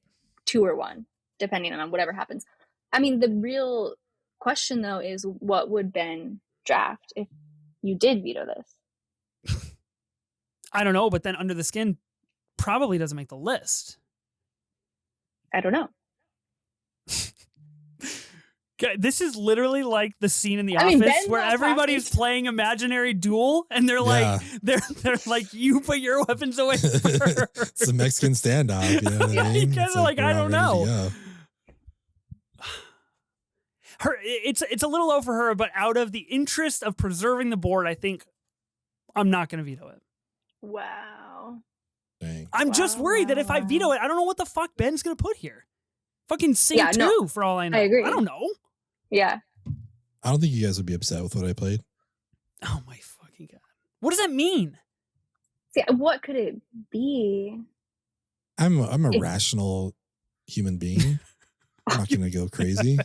2 or 1, depending on whatever happens. I mean, the real question, though, is what would Ben draft if you did veto this? I don't know, but then Under the Skin probably doesn't make the list. I don't know. This is literally like the scene in The Office where everybody's playing imaginary duel, and they're like, they're like, you put your weapons away first. It's a Mexican standoff. You know what I mean? You guys are like, I don't know. It's a little low for her, but out of the interest of preserving the board, I think I'm not going to veto it. Wow. Dang. I'm just worried that if I veto it, I don't know what the fuck Ben's going to put here. Fucking Sing 2 for all I know. I agree. I don't know. Yeah. I don't think you guys would be upset with what I played. Oh my fucking God. What does that mean? See, what could it be? I'm a rational human being. I'm not going to go crazy.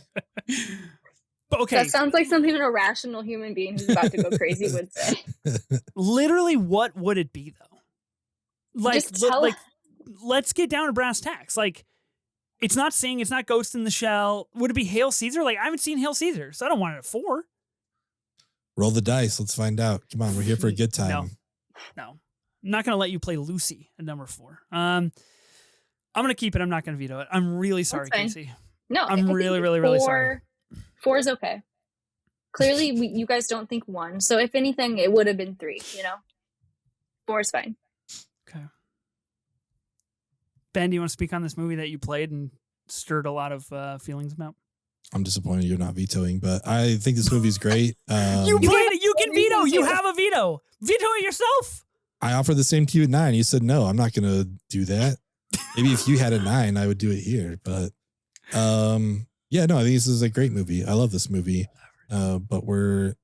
But okay. That sounds like something an irrational human being who's about to go crazy would say. Literally, what would it be though? Like, Just tell like, let's get down to brass tacks. Like, it's not Sing, it's not Ghost in the Shell. Would it be Hail Caesar? Like, I haven't seen Hail Caesar, so I don't want it at 4. Roll the dice. Let's find out. Come on, we're here for a good time. No. I'm not going to let you play Lucy at number 4. I'm going to keep it. I'm not going to veto it. I'm really sorry, Kasey. No, I'm really sorry. 4 is okay. Clearly, you guys don't think 1. So if anything, it would have been 3, 4 is fine. Okay. Ben, do you want to speak on this movie that you played and stirred a lot of feelings about? I'm disappointed you're not vetoing, but I think this movie's great. You played it. You can veto. You have a veto. Veto it yourself. I offered the same to you at 9. You said no. I'm not going to do that. Maybe if you had a 9, I would do it here. But yeah, no, I think this is a great movie. I love this movie. But we're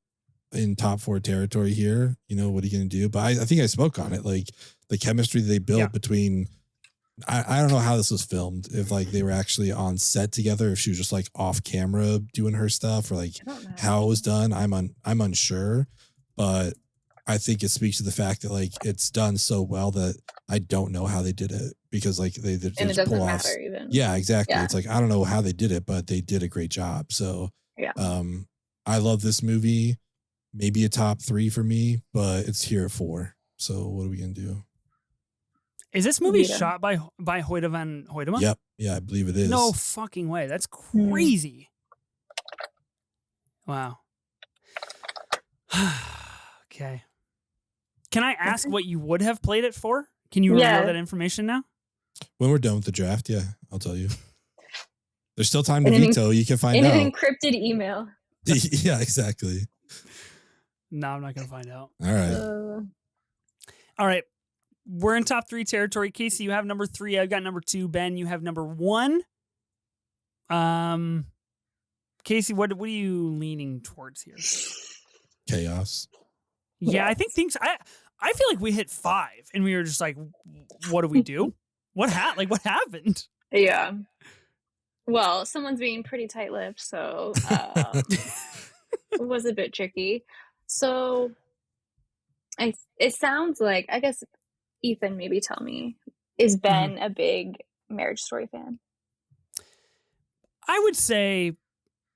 in top 4 territory here. What are you going to do? But I think I spoke on it. Like the chemistry they built between. I don't know how this was filmed. If like they were actually on set together, if she was just like off camera doing her stuff, or like how it was done. I'm unsure, but I think it speaks to the fact that like it's done so well that I don't know how they did it, because like they and it doesn't matter even. Yeah, exactly. Yeah. It's like I don't know how they did it, but they did a great job. So yeah. I love this movie. Maybe a top 3 for me, but it's here at 4. So what are we gonna do? Is this movie shot by Hoyte van Hoytema? Yep. Yeah, I believe it is. No fucking way. That's crazy. Wow. Okay. Can I ask what you would have played it for? Can you reveal that information now? When we're done with the draft, yeah, I'll tell you. There's still time to veto. You can find out. In an encrypted email. Yeah, exactly. No, I'm not going to find out. All right. All right. We're in top 3 territory. Kasey, you have number 3. I've got number 2. Ben, you have number 1. Kasey, what are you leaning towards here? Chaos. Yeah, I think things. I feel like we hit 5, and we were just like, "What do we do? What happened?" Yeah. Well, someone's being pretty tight-lipped, so it was a bit tricky. So, it sounds like, I guess, Ethan, maybe tell me, is Ben a big Marriage Story fan? I would say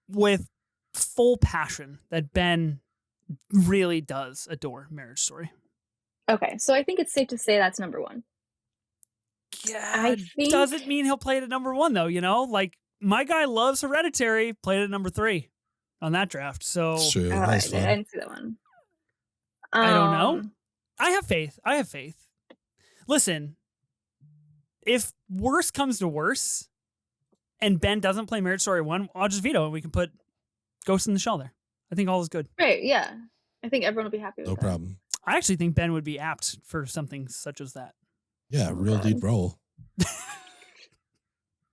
with full passion that Ben really does adore Marriage Story. Okay, so I think it's safe to say that's number 1. Yeah, I think doesn't mean he'll play it at number 1 though. Like my guy loves Hereditary, played it at number 3 on that draft. So true. I didn't see that one. I don't know. I have faith. Listen, if worse comes to worse, and Ben doesn't play Marriage Story 1, I'll just veto it. We can put Ghost in the Shell there. I think all is good. Right, yeah. I think everyone will be happy with that. No problem. I actually think Ben would be apt for something such as that. Yeah, real deep role.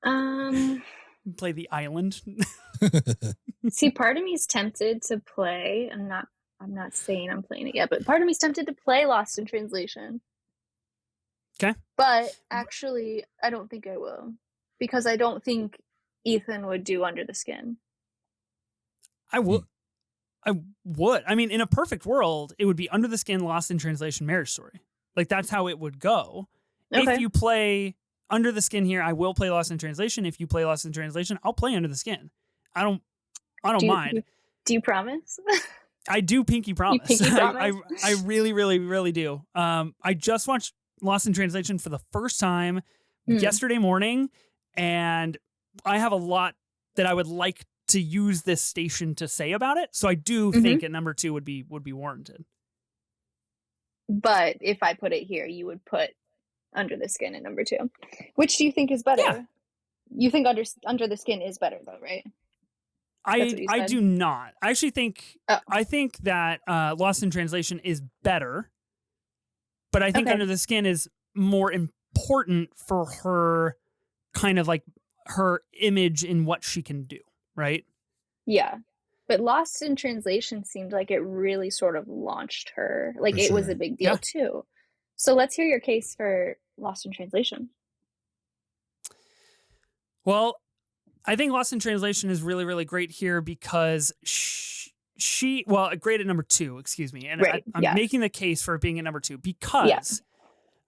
Play The Island. See, part of me is tempted to play. I'm not saying I'm playing it yet, but part of me is tempted to play Lost in Translation. Okay. But actually, I don't think I will, because I don't think Ethan would do Under the Skin. I would. I mean, in a perfect world, it would be Under the Skin, Lost in Translation, Marriage Story. Like, that's how it would go. Okay. If you play Under the Skin here, I will play Lost in Translation. If you play Lost in Translation, I'll play Under the Skin. I don't mind. Do you promise? I do pinky promise. You pinky promise? I really, really, really do. I just watched Lost in Translation for the first time yesterday morning, and I have a lot that I would like to use this station to say about it. So I do think at number 2 would be warranted. But if I put it here, you would put Under the Skin at number 2. Which do you think is better? Yeah. You think Under the Skin is better though, right? I do not. I actually think I think that Lost in Translation is better, but I think Under the Skin is more important for her, kind of like her image in what she can do, right? Yeah. But Lost in Translation seemed like it really sort of launched her. Like it was a big deal too. So let's hear your case for Lost in Translation. Well, I think Lost in Translation is really, really great here because great at number 2, excuse me. And Right. I'm making the case for it being at number 2 because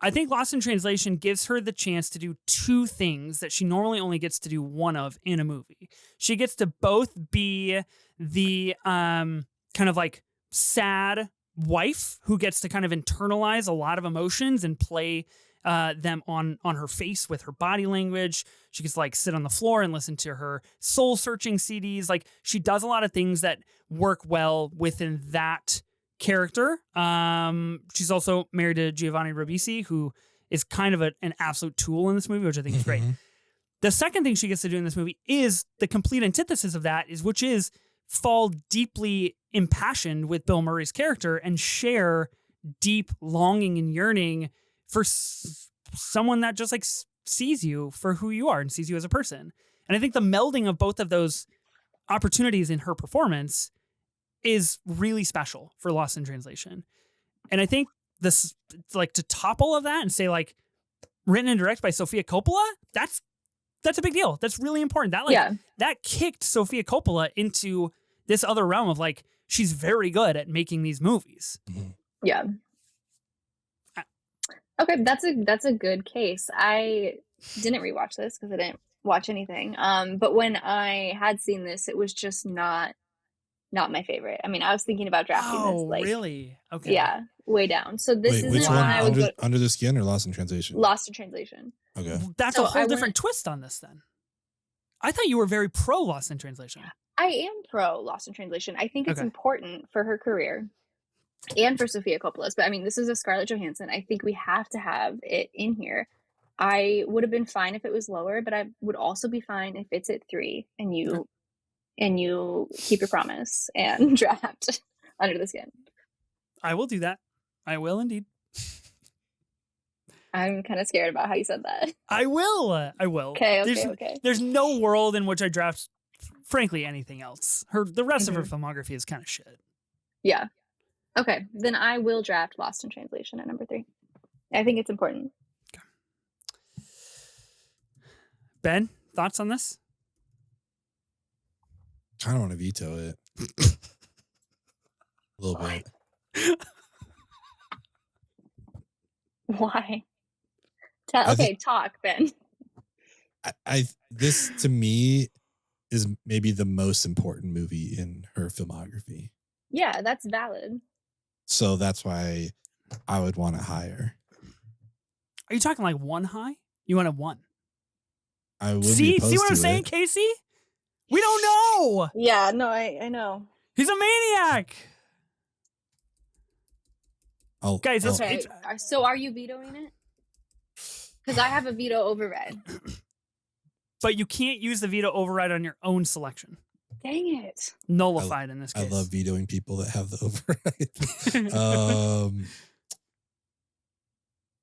I think Lost in Translation gives her the chance to do 2 things that she normally only gets to do one of in a movie. She gets to both be the kind of like sad wife who gets to kind of internalize a lot of emotions and play them on her face with her body language. She gets to like sit on the floor and listen to her soul searching CDs. Like she does a lot of things that work well within that character. She's also married to Giovanni Ribisi, who is kind of an absolute tool in this movie, which I think is great. The second thing she gets to do in this movie is the complete antithesis of that, which is fall deeply impassioned with Bill Murray's character and share deep longing and yearning for someone that just like sees you for who you are and sees you as a person. And I think the melding of both of those opportunities in her performance is really special for Lost in Translation. And I think this, like, to top all of that and say like written and directed by Sofia Coppola, that's a big deal. That's really important. That kicked Sofia Coppola into this other realm of like, she's very good at making these movies. Yeah. Okay, that's a good case. I didn't rewatch this because I didn't watch anything. But when I had seen this, it was just not my favorite. I mean, I was thinking about drafting this. Like, really? Okay. Yeah, way down. So this isn't which one? I would Under the Skin or Lost in Translation? Lost in Translation. Okay. That's a whole different twist on this then. I thought you were very pro Lost in Translation. I am pro Lost in Translation. I think it's important for her career and for Sofia Coppola's. But I mean, this is a Scarlett Johansson. I think we have to have it in here. I would have been fine if it was lower, but I would also be fine if it's at 3 and you keep your promise and draft Under the Skin. I will do that. I will indeed. I'm kind of scared about how you said that. I will. Okay. There's no world in which I draft, frankly, anything else. The rest of her filmography is kind of shit. Yeah. Okay, then I will draft Lost in Translation at number 3. I think it's important. Okay. Ben, thoughts on this? Kind of want to veto it. A little bit. Why? Talk, Ben. This to me is maybe the most important movie in her filmography. Yeah, that's valid. So that's why I would want it higher. Are you talking like 1 high? You want a 1? I would see what I'm saying, Kasey? We don't know. Yeah, no, I know. He's a maniac. Guys, okay. So are you vetoing it? Because I have a veto override. But you can't use the veto override on your own selection. Dang it. Nullified in this case. I love vetoing people that have the override.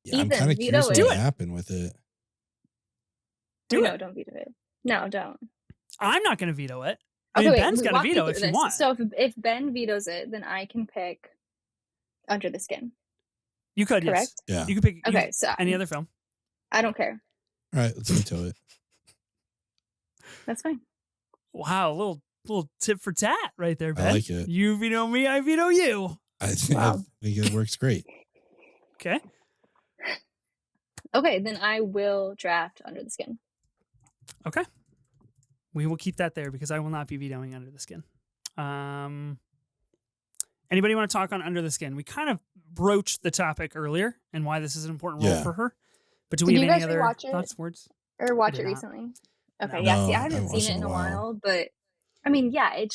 Yeah, I'm kind of curious what happened with it. No, don't veto it. No, don't. I'm not going to veto it. Ben's got to veto if you want. So if Ben vetoes it, then I can pick Under the Skin. You could, correct? Yes. Yeah. You could pick so any other film. I don't care. All right, let's veto it. That's fine. Wow, a little tip for tat right there, Ben. I like it. You veto me, I veto you. I think it works great. Okay. Okay, then I will draft Under the Skin. Okay. We will keep that there because I will not be vetoing Under the Skin. Anybody want to talk on Under the Skin? We kind of broached the topic earlier and why this is an important role for her. But do we have any other thoughts, words? Or watch it recently? Okay, see, I haven't seen it in a while, but I mean, yeah, it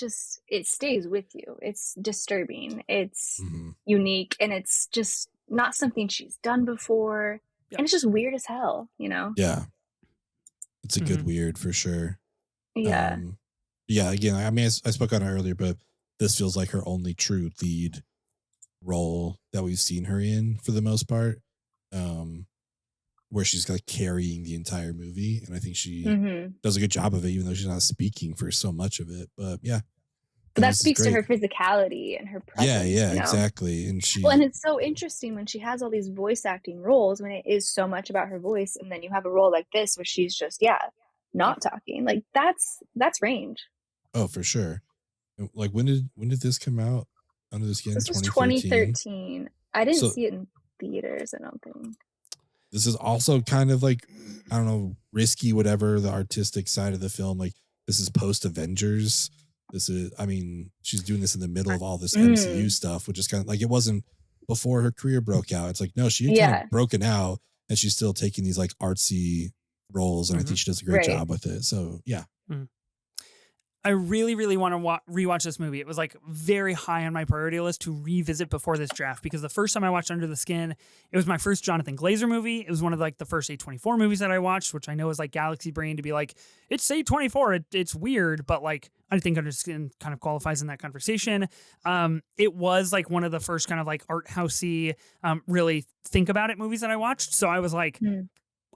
stays with you. It's disturbing. It's unique, and it's just not something she's done before. Yep. And it's just weird as hell, you know? Yeah. It's a good weird for sure. Yeah. Again, I mean, I spoke on it earlier, but this feels like her only true lead role that we've seen her in for the most part, where she's like carrying the entire movie. And I think she does a good job of it, even though she's not speaking for so much of it. But yeah. But that speaks to her physicality and her presence. Yeah, exactly. And and it's so interesting when she has all these voice acting roles when it is so much about her voice, and then you have a role like this where she's just not talking. Like that's range. Oh, for sure. Like when did this come out? Under the Skin, This was 2013. 2013. I didn't So see it in theaters, I don't think. this is also kind of like, I don't know, risky, whatever, the artistic side of the film. Like this is post Avengers. This is, I mean, she's doing this in the middle of all this MCU stuff, which is kind of like, it wasn't before her career broke out. It's like, no, she had kind of broken out and she's still taking these like artsy roles. And I think she does a great job with it. So yeah. I really, really want to rewatch this movie. It was like very high on my priority list to revisit before this draft, because the first time I watched Under the Skin, it was my first Jonathan Glazer movie. It was one of like the first A24 movies that I watched, which I know is like Galaxy Brain to be like, it's A24. It's weird, but like I think Under the Skin kind of qualifies in that conversation. It was like one of the first kind of like art housey, really think about it movies that I watched. So I was like,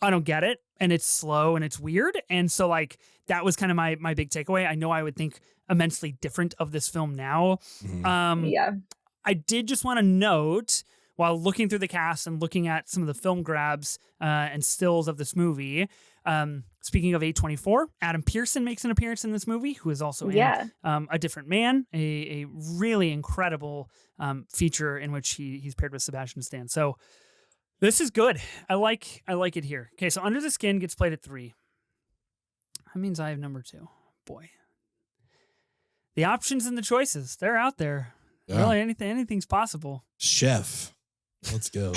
I don't get it. And it's slow and it's weird. And so like, that was kind of my big takeaway. I know I would think immensely different of this film now. I did just want to note, while looking through the cast and looking at some of the film grabs and stills of this movie, speaking of A24, Adam Pearson makes an appearance in this movie, who is also in A Different Man, a really incredible feature in which he's paired with Sebastian Stan. So this is good. I like it here. Okay, so Under the Skin gets played at 3. That means I have number 2. Boy. The options and the choices, they're out there. Yeah. Really, anything's possible. Chef. Let's go.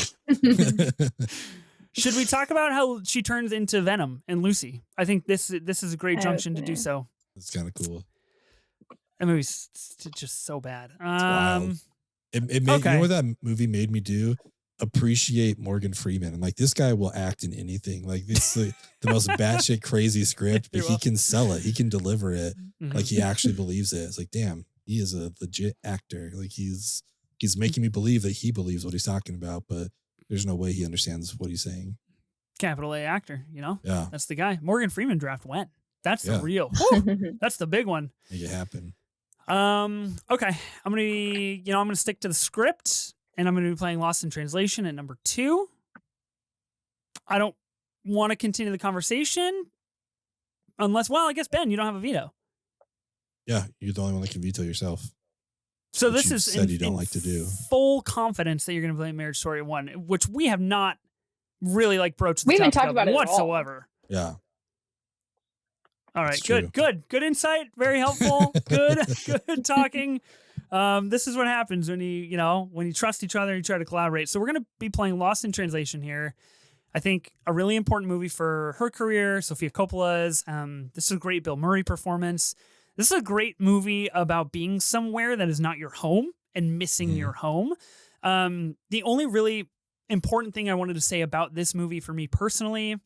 Should we talk about how she turns into Venom and Lucy? I think this is a great junction to do so. It's kind of cool. That movie's just so bad. It's wild. It made, you know what that movie made me do? Appreciate Morgan Freeman. I'm like, this guy will act in anything. Like this is the most batshit crazy script, but he can sell it. He can deliver it. Like he actually believes it. It's like, damn, he is a legit actor. Like he's making me believe that he believes what he's talking about, but there's no way he understands what he's saying. Capital A actor, you know? Yeah. That's the guy. Morgan Freeman draft went. That's the real. That's the big one. Make it happen. Okay. I'm gonna stick to the script. And I'm going to be playing Lost in Translation at number 2. I don't want to continue the conversation unless, well, I guess, Ben, you don't have a veto. Yeah, you're the only one that can veto yourself. So this is said you don't like to do. Full confidence that you're going to play Marriage Story 1, which we have not really like broached the we haven't topic talked about it whatsoever. Yeah. All right, good insight, very helpful. Good talking. This is what happens when you trust each other and you try to collaborate. So we're going to be playing Lost in Translation here. I think a really important movie for her career, Sofia Coppola's. This is a great Bill Murray performance. This is a great movie about being somewhere that is not your home and missing your home. The only really important thing I wanted to say about this movie for me personally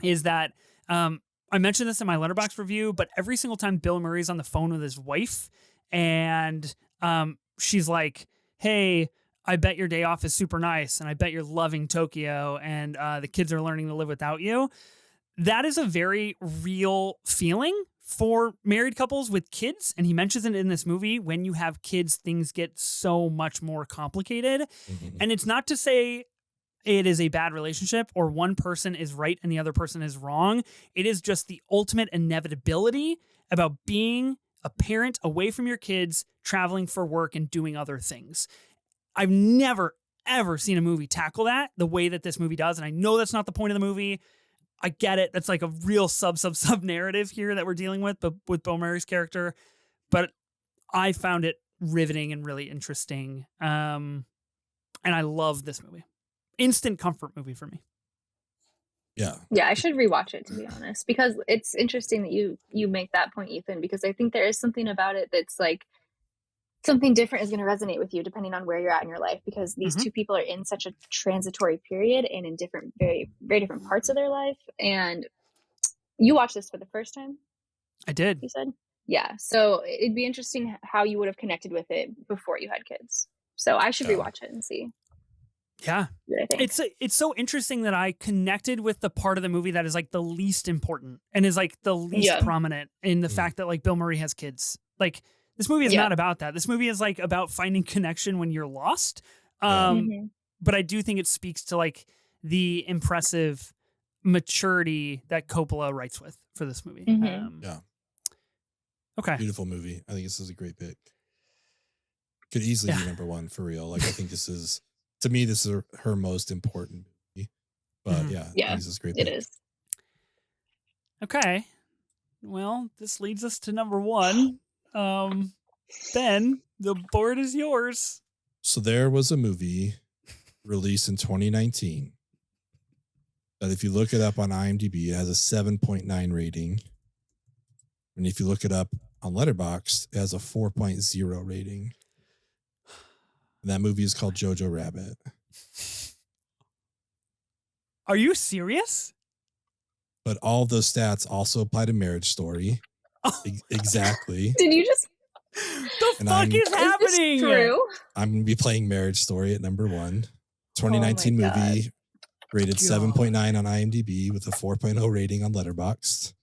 is that I mentioned this in my Letterboxd review, but every single time Bill Murray's on the phone with his wife and she's like, hey, I bet your day off is super nice and I bet you're loving Tokyo and the kids are learning to live without you. That is a very real feeling for married couples with kids. And he mentions it in this movie. When you have kids, things get so much more complicated. And it's not to say it is a bad relationship or one person is right and the other person is wrong. It is just the ultimate inevitability about being a parent away from your kids, traveling for work and doing other things. I've never, ever seen a movie tackle that the way that this movie does. And I know that's not the point of the movie. I get it. That's like a real sub narrative here that we're dealing with, but with Bill Murray's character. But I found it riveting and really interesting. And I love this movie. Instant comfort movie for me. Yeah. Yeah, I should rewatch it, to be honest, because it's interesting that you make that point, Ethan, because I think there is something about it that's like something different is going to resonate with you depending on where you're at in your life, because these two people are in such a transitory period and in different, very, very different parts of their life. And you watched this for the first time? I did. You said? Yeah. So it'd be interesting how you would have connected with it before you had kids. So I should rewatch it and see. Yeah. It's so interesting that I connected with the part of the movie that is like the least important and is like the least prominent in the fact that like Bill Murray has kids. Like this movie is not about that. This movie is like about finding connection when you're lost. But I do think it speaks to like the impressive maturity that Coppola writes with for this movie. Yeah. Okay. Beautiful movie. I think this is a great pick. Could easily be number one for real. Like, I think this is, to me, this is her most important movie. But I think this is a great pick. It is. Okay. Well, this leads us to number one. Ben, the board is yours. So there was a movie released in 2019 that if you look it up on IMDb, it has a 7.9 rating. And if you look it up on Letterboxd, it has a 4.0 rating. And that movie is called Jojo Rabbit. Are you serious? But all of those stats also apply to Marriage Story. Exactly. Did you just... The fuck is happening? Is this true? I'm going to be playing Marriage Story at number one. 2019 movie, rated 7.9 on IMDb with a 4.0 rating on Letterboxd.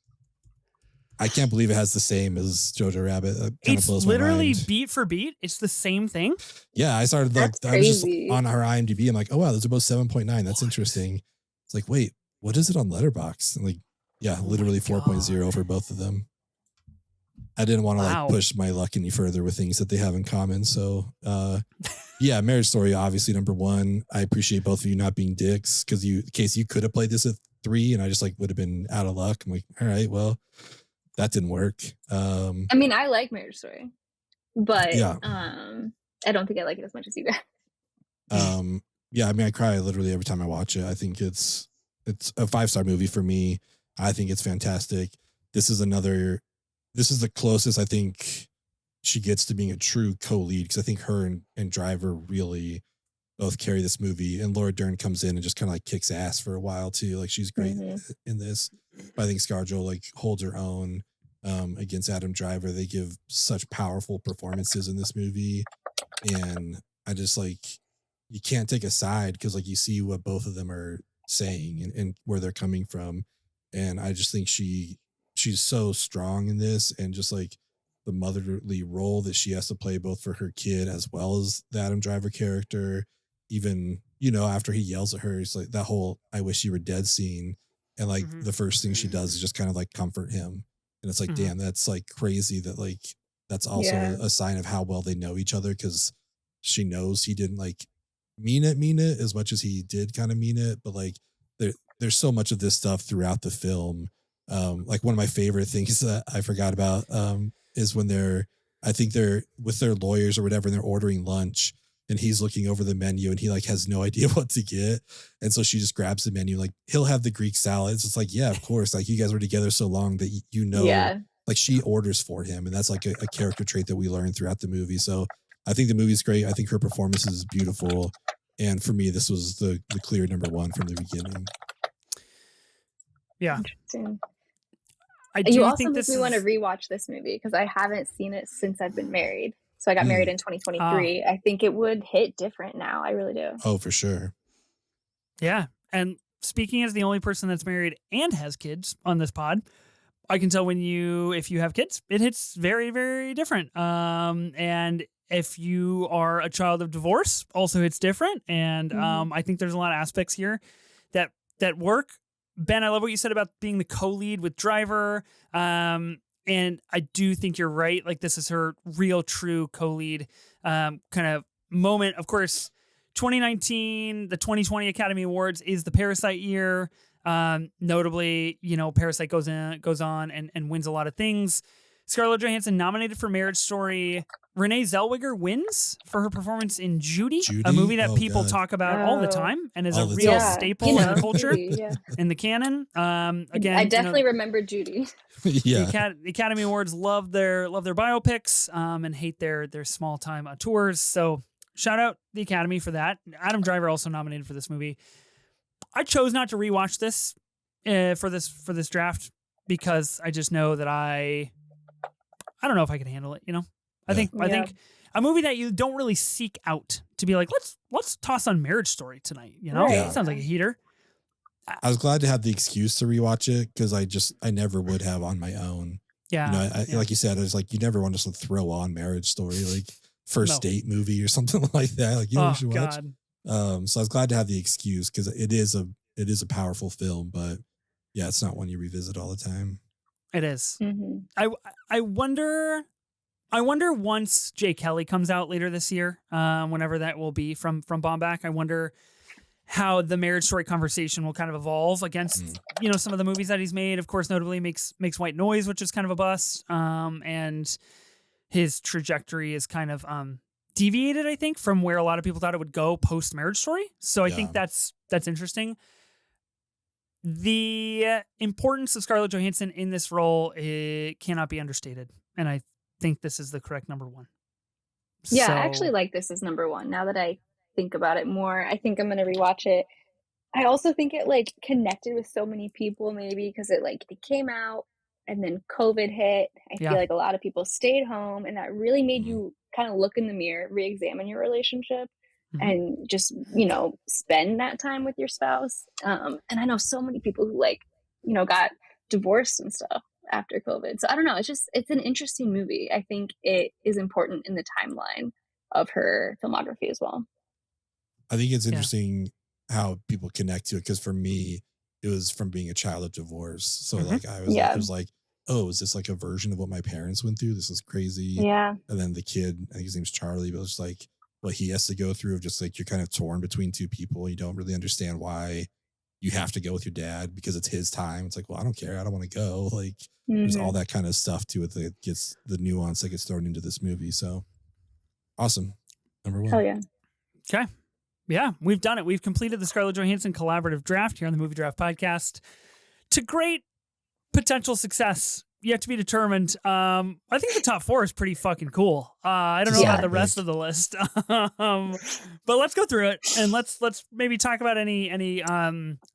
I can't believe it has the same as Jojo Rabbit. That kind of blows my mind. It's literally beat for beat. It's the same thing. Yeah, I started like I was just on our IMDb. I'm like, oh wow, those are both 7.9. That's interesting. It's like, wait, what is it on Letterboxd? And like, yeah, literally 4.0 for both of them. I didn't want to like push my luck any further with things that they have in common. So, yeah, Marriage Story, obviously number one. I appreciate both of you not being dicks because Kasey, you could have played this at 3 and I just like would have been out of luck. I'm like, all right, well, that didn't work. I mean, I like Marriage Story, but I don't think I like it as much as you guys. Yeah, I mean, I cry literally every time I watch it. I think it's a 5-star movie for me. I think it's fantastic. This is the closest I think she gets to being a true co-lead because I think her and Driver really both carry this movie. And Laura Dern comes in and just kind of like kicks ass for a while too. Like she's great in this. But I think ScarJo like holds her own against Adam Driver. They give such powerful performances in this movie, and I just like you can't take a side because like you see what both of them are saying and where they're coming from, and I just think she's so strong in this, and just like the motherly role that she has to play both for her kid as well as the Adam Driver character. Even after he yells at her, it's like that whole "I wish you were dead" scene. And like the first thing she does is just kind of like comfort him. And it's like, damn, that's like crazy that like, that's also a sign of how well they know each other. Cause she knows he didn't like mean it as much as he did kind of mean it. But like there's so much of this stuff throughout the film. Like one of my favorite things that I forgot about is when they're with their lawyers or whatever, and they're ordering lunch. And he's looking over the menu and he like has no idea what to get. And so she just grabs the menu, like he'll have the Greek salads. It's like, yeah, of course. Like you guys were together so long that like she orders for him. And that's like a character trait that we learn throughout the movie. So I think the movie's great. I think her performance is beautiful. And for me, this was the clear number one from the beginning. Yeah. Interesting. You also make me want to rewatch this movie because I haven't seen it since I've been married. So I got married in 2023. I think it would hit different now. I really do. Oh, for sure. Yeah. And speaking as the only person that's married and has kids on this pod, I can tell if you have kids, it hits very, very different. And if you are a child of divorce, also hits different. And I think there's a lot of aspects here that work. Ben, I love what you said about being the co-lead with Driver. And I do think you're right. Like this is her real, true co-lead kind of moment. Of course, 2019, the 2020 Academy Awards is the Parasite year. Notably, Parasite goes on and wins a lot of things. Scarlett Johansson nominated for Marriage Story. Renee Zellweger wins for her performance in Judy? A movie that people talk about all the time and is a real staple in the culture, in the canon. Again, I definitely remember Judy. The Academy Awards love their biopics and hate their small time tours. So shout out the Academy for that. Adam Driver also nominated for this movie. I chose not to rewatch this for this draft because I just know that I don't know if I can handle it. I think a movie that you don't really seek out to be like, let's toss on Marriage Story tonight. It sounds like a heater. I was glad to have the excuse to rewatch it because I never would have on my own. Yeah. Like you said, it's like you never want to just throw on Marriage Story, like first date movie or something like that. Like you should watch. So I was glad to have the excuse because it is a powerful film, but yeah, it's not one you revisit all the time. It is. Mm-hmm. I wonder once Jay Kelly comes out later this year, whenever that will be from Bomback, I wonder how the Marriage Story conversation will kind of evolve against, some of the movies that he's made. Of course, notably makes White Noise, which is kind of a bust. And his trajectory is kind of deviated, I think, from where a lot of people thought it would go post Marriage Story. So I think that's interesting. The importance of Scarlett Johansson in this role, it cannot be understated. And I think this is the correct number one. Yeah, I actually like this as number one. Now that I think about it more, I think I'm going to rewatch it. I also think it like connected with so many people, maybe because it came out and then COVID hit. I feel like a lot of people stayed home, and that really made you kind of look in the mirror, re-examine your relationship, and just, spend that time with your spouse. And I know so many people who got divorced and stuff after COVID. So I don't know. It's an interesting movie. I think it is important in the timeline of her filmography as well. I think it's interesting how people connect to it, because for me, it was from being a child of divorce. So I was like, oh, is this like a version of what my parents went through? This is crazy. Yeah. And then the kid, I think his name's Charlie, but it's like what he has to go through of just like you're kind of torn between two people. You don't really understand why you have to go with your dad because it's his time. It's like, well, I don't care. I don't want to go. Like there's all that kind of stuff to it that gets the nuance that gets thrown into this movie. So awesome. Number one. Oh yeah. Okay. Yeah, we've done it. We've completed the Scarlett Johansson collaborative draft here on the Movie Draft Podcast to great potential success. Yet to be determined. I think the top four is pretty fucking cool. I don't know about the rest of the list, but let's go through it and let's maybe talk about any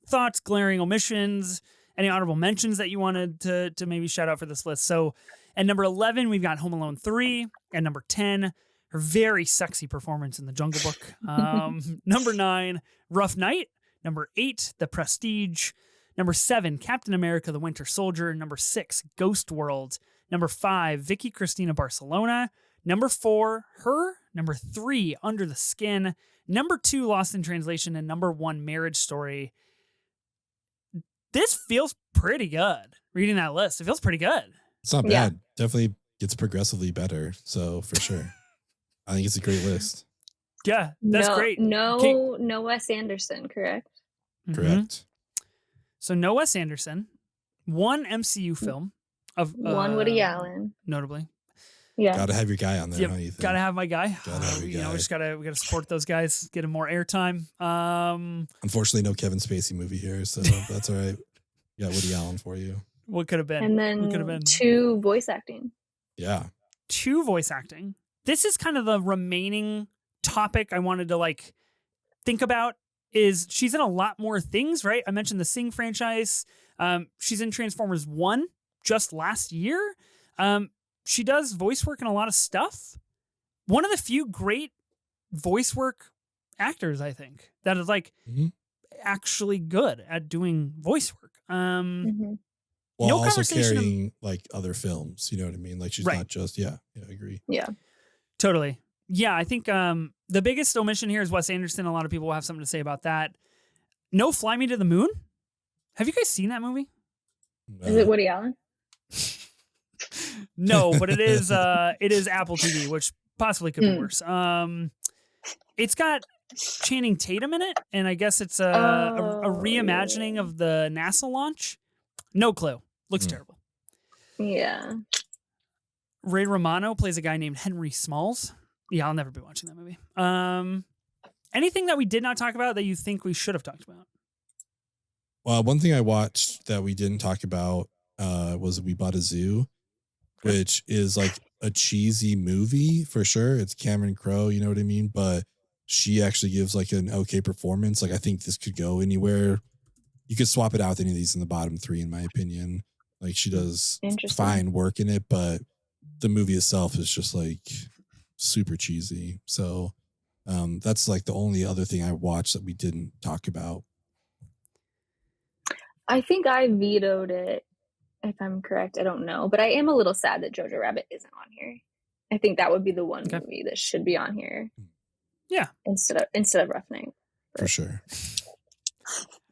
thoughts, glaring omissions, any honorable mentions that you wanted to maybe shout out for this list. So, at number 11, we've got Home Alone 3. At number 10. Her very sexy performance in The Jungle Book. Number 9, Rough Night. Number 8, The Prestige. Number 7, Captain America, The Winter Soldier. Number 6, Ghost World. Number 5, Vicky Cristina Barcelona. Number 4, Her. Number 3, Under the Skin. Number 2, Lost in Translation. And number 1, Marriage Story. This feels pretty good. Reading that list, it feels pretty good. It's not bad. Definitely gets progressively better. So for sure. I think it's a great list. Yeah, that's great. No Wes Anderson, correct? Correct. So no Wes Anderson, one MCU film of one Woody Allen, notably. Yeah, gotta have your guy on there. Yep. Gotta have my guy. Gotta have your guy. We gotta support those guys, get him more airtime. Unfortunately, no Kevin Spacey movie here, so that's all right. We got Woody Allen for you. What could have been? And then 2 voice acting. Yeah, 2 voice acting. This is kind of the remaining topic I wanted to think about. Is she's in a lot more things, right? I mentioned the Sing franchise. She's in Transformers 1 just last year. She does voice work in a lot of stuff. One of the few great voice work actors, I think, that is actually good at doing voice work. While no also carrying other films, you know what I mean? Like she's not just I agree. Yeah. Totally. Yeah, I think the biggest omission here is Wes Anderson. A lot of people will have something to say about that. No Fly Me to the Moon. Have you guys seen that movie? Is it Woody Allen? No, but it is Apple TV, which possibly could be worse. It's got Channing Tatum in it, and I guess it's a reimagining of the NASA launch. No clue. Looks terrible. Yeah. Ray Romano plays a guy named Henry Smalls. Yeah, I'll never be watching that movie. Anything that we did not talk about that you think we should have talked about? Well, one thing I watched that we didn't talk about was We Bought a Zoo, which is like a cheesy movie for sure. It's Cameron Crowe, you know what I mean? But she actually gives an okay performance. I think this could go anywhere. You could swap it out with any of these in the bottom 3, in my opinion. She does fine work in it, but the movie itself is just super cheesy. So that's the only other thing I watched that we didn't talk about. I think I vetoed it, if I'm correct. I don't know, but I am a little sad that Jojo Rabbit isn't on here. I think that would be the one movie that should be on here. Yeah, instead of Rough Night. For sure.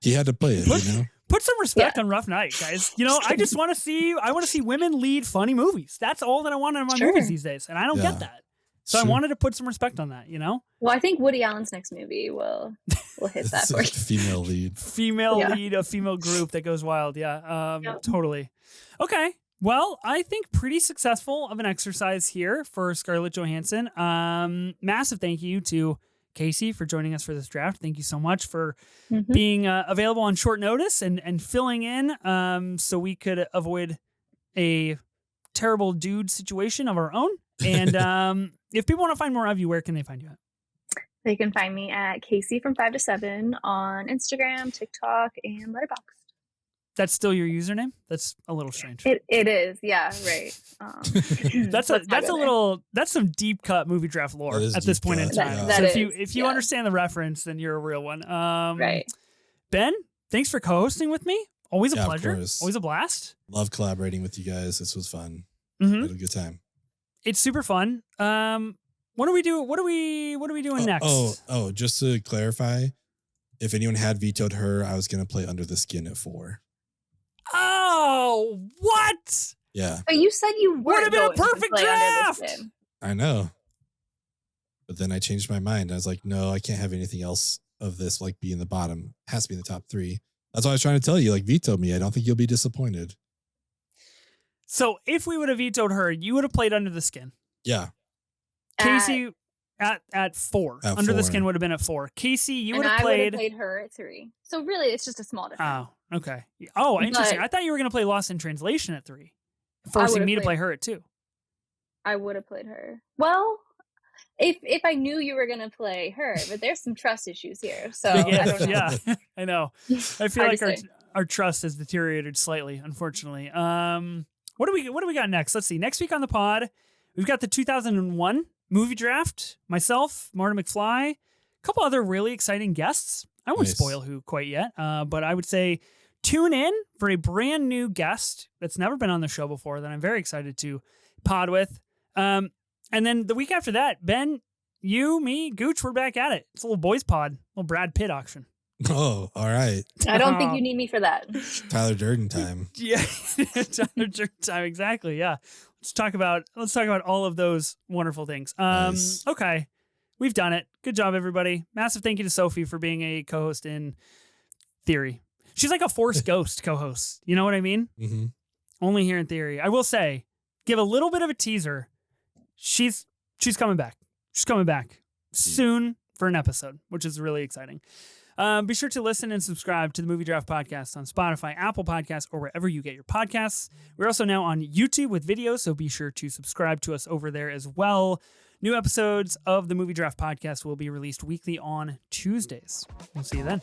He had to play it, Put some respect on Rough Night, guys. You know, I want to see women lead funny movies. That's all that I want in my movies these days. And I don't get that. So I wanted to put some respect on that, you know? Well, I think Woody Allen's next movie will hit that for you. Female lead. Lead, a female group that goes wild. Yeah, totally. Okay. Well, I think pretty successful of an exercise here for Scarlett Johansson. Massive thank you to Kasey for joining us for this draft. Thank you so much for being available on short notice and filling in so we could avoid a terrible dude situation of our own. And if people want to find more of you, where can they find you at? They can find me at Kasey from 5 to 7 on Instagram, TikTok, and Letterboxd. That's still your username? That's a little strange. It is, yeah, right. That's some deep cut movie draft lore at this point in time. So if you understand the reference, then you're a real one. Right. Ben, thanks for co-hosting with me. Always a pleasure. Always a blast. Love collaborating with you guys. This was fun. Had a good time. It's super fun. What do we do? What are we doing next? Just to clarify, if anyone had vetoed her, I was gonna play Under the Skin at 4. Oh, what? Yeah. But you said you would have been a perfect draft. I know. But then I changed my mind. I was like, no, I can't have anything else of this like be in the bottom. It has to be in the top 3. That's what I was trying to tell you. Like, veto me. I don't think you'll be disappointed. So if we would have vetoed her, you would have played Under the Skin. Yeah. Kasey at 4. Under the Skin would have been at 4. Kasey, you would have played. I would have played her at 3. So really, it's just a small difference. Oh, okay. Oh, interesting. I thought you were going to play Lost in Translation at 3, forcing me to play her at 2. I would have played her. Well, if I knew you were going to play her, but there's some trust issues here. So I don't know. Yeah, I know. I feel like our trust has deteriorated slightly, unfortunately. What do we got next? Let's see. Next week on the pod, we've got the 2001 movie draft. Myself, Marta McFly, a couple other really exciting guests. I won't spoil who quite yet, but I would say tune in for a brand new guest that's never been on the show before that I'm very excited to pod with. And then the week after that, Ben, you, me, Gooch, we're back at it. It's a little boys pod, a little Brad Pitt auction. Oh, all right. I don't think you need me for that. Tyler Durden time. Yeah, Tyler Durden time. Exactly. Yeah. Let's talk about all of those wonderful things. Nice. Okay, we've done it. Good job, everybody. Massive thank you to Sophie for being a co-host in theory. She's like a Force Ghost co-host. You know what I mean? Mm-hmm. Only here in theory. I will say, give a little bit of a teaser. She's coming back. She's coming back soon for an episode, which is really exciting. Be sure to listen and subscribe to the Movie Draft Podcast on Spotify, Apple Podcasts, or wherever you get your podcasts. We're also now on YouTube with videos, so be sure to subscribe to us over there as well. New episodes of the Movie Draft Podcast will be released weekly on Tuesdays. We'll see you then.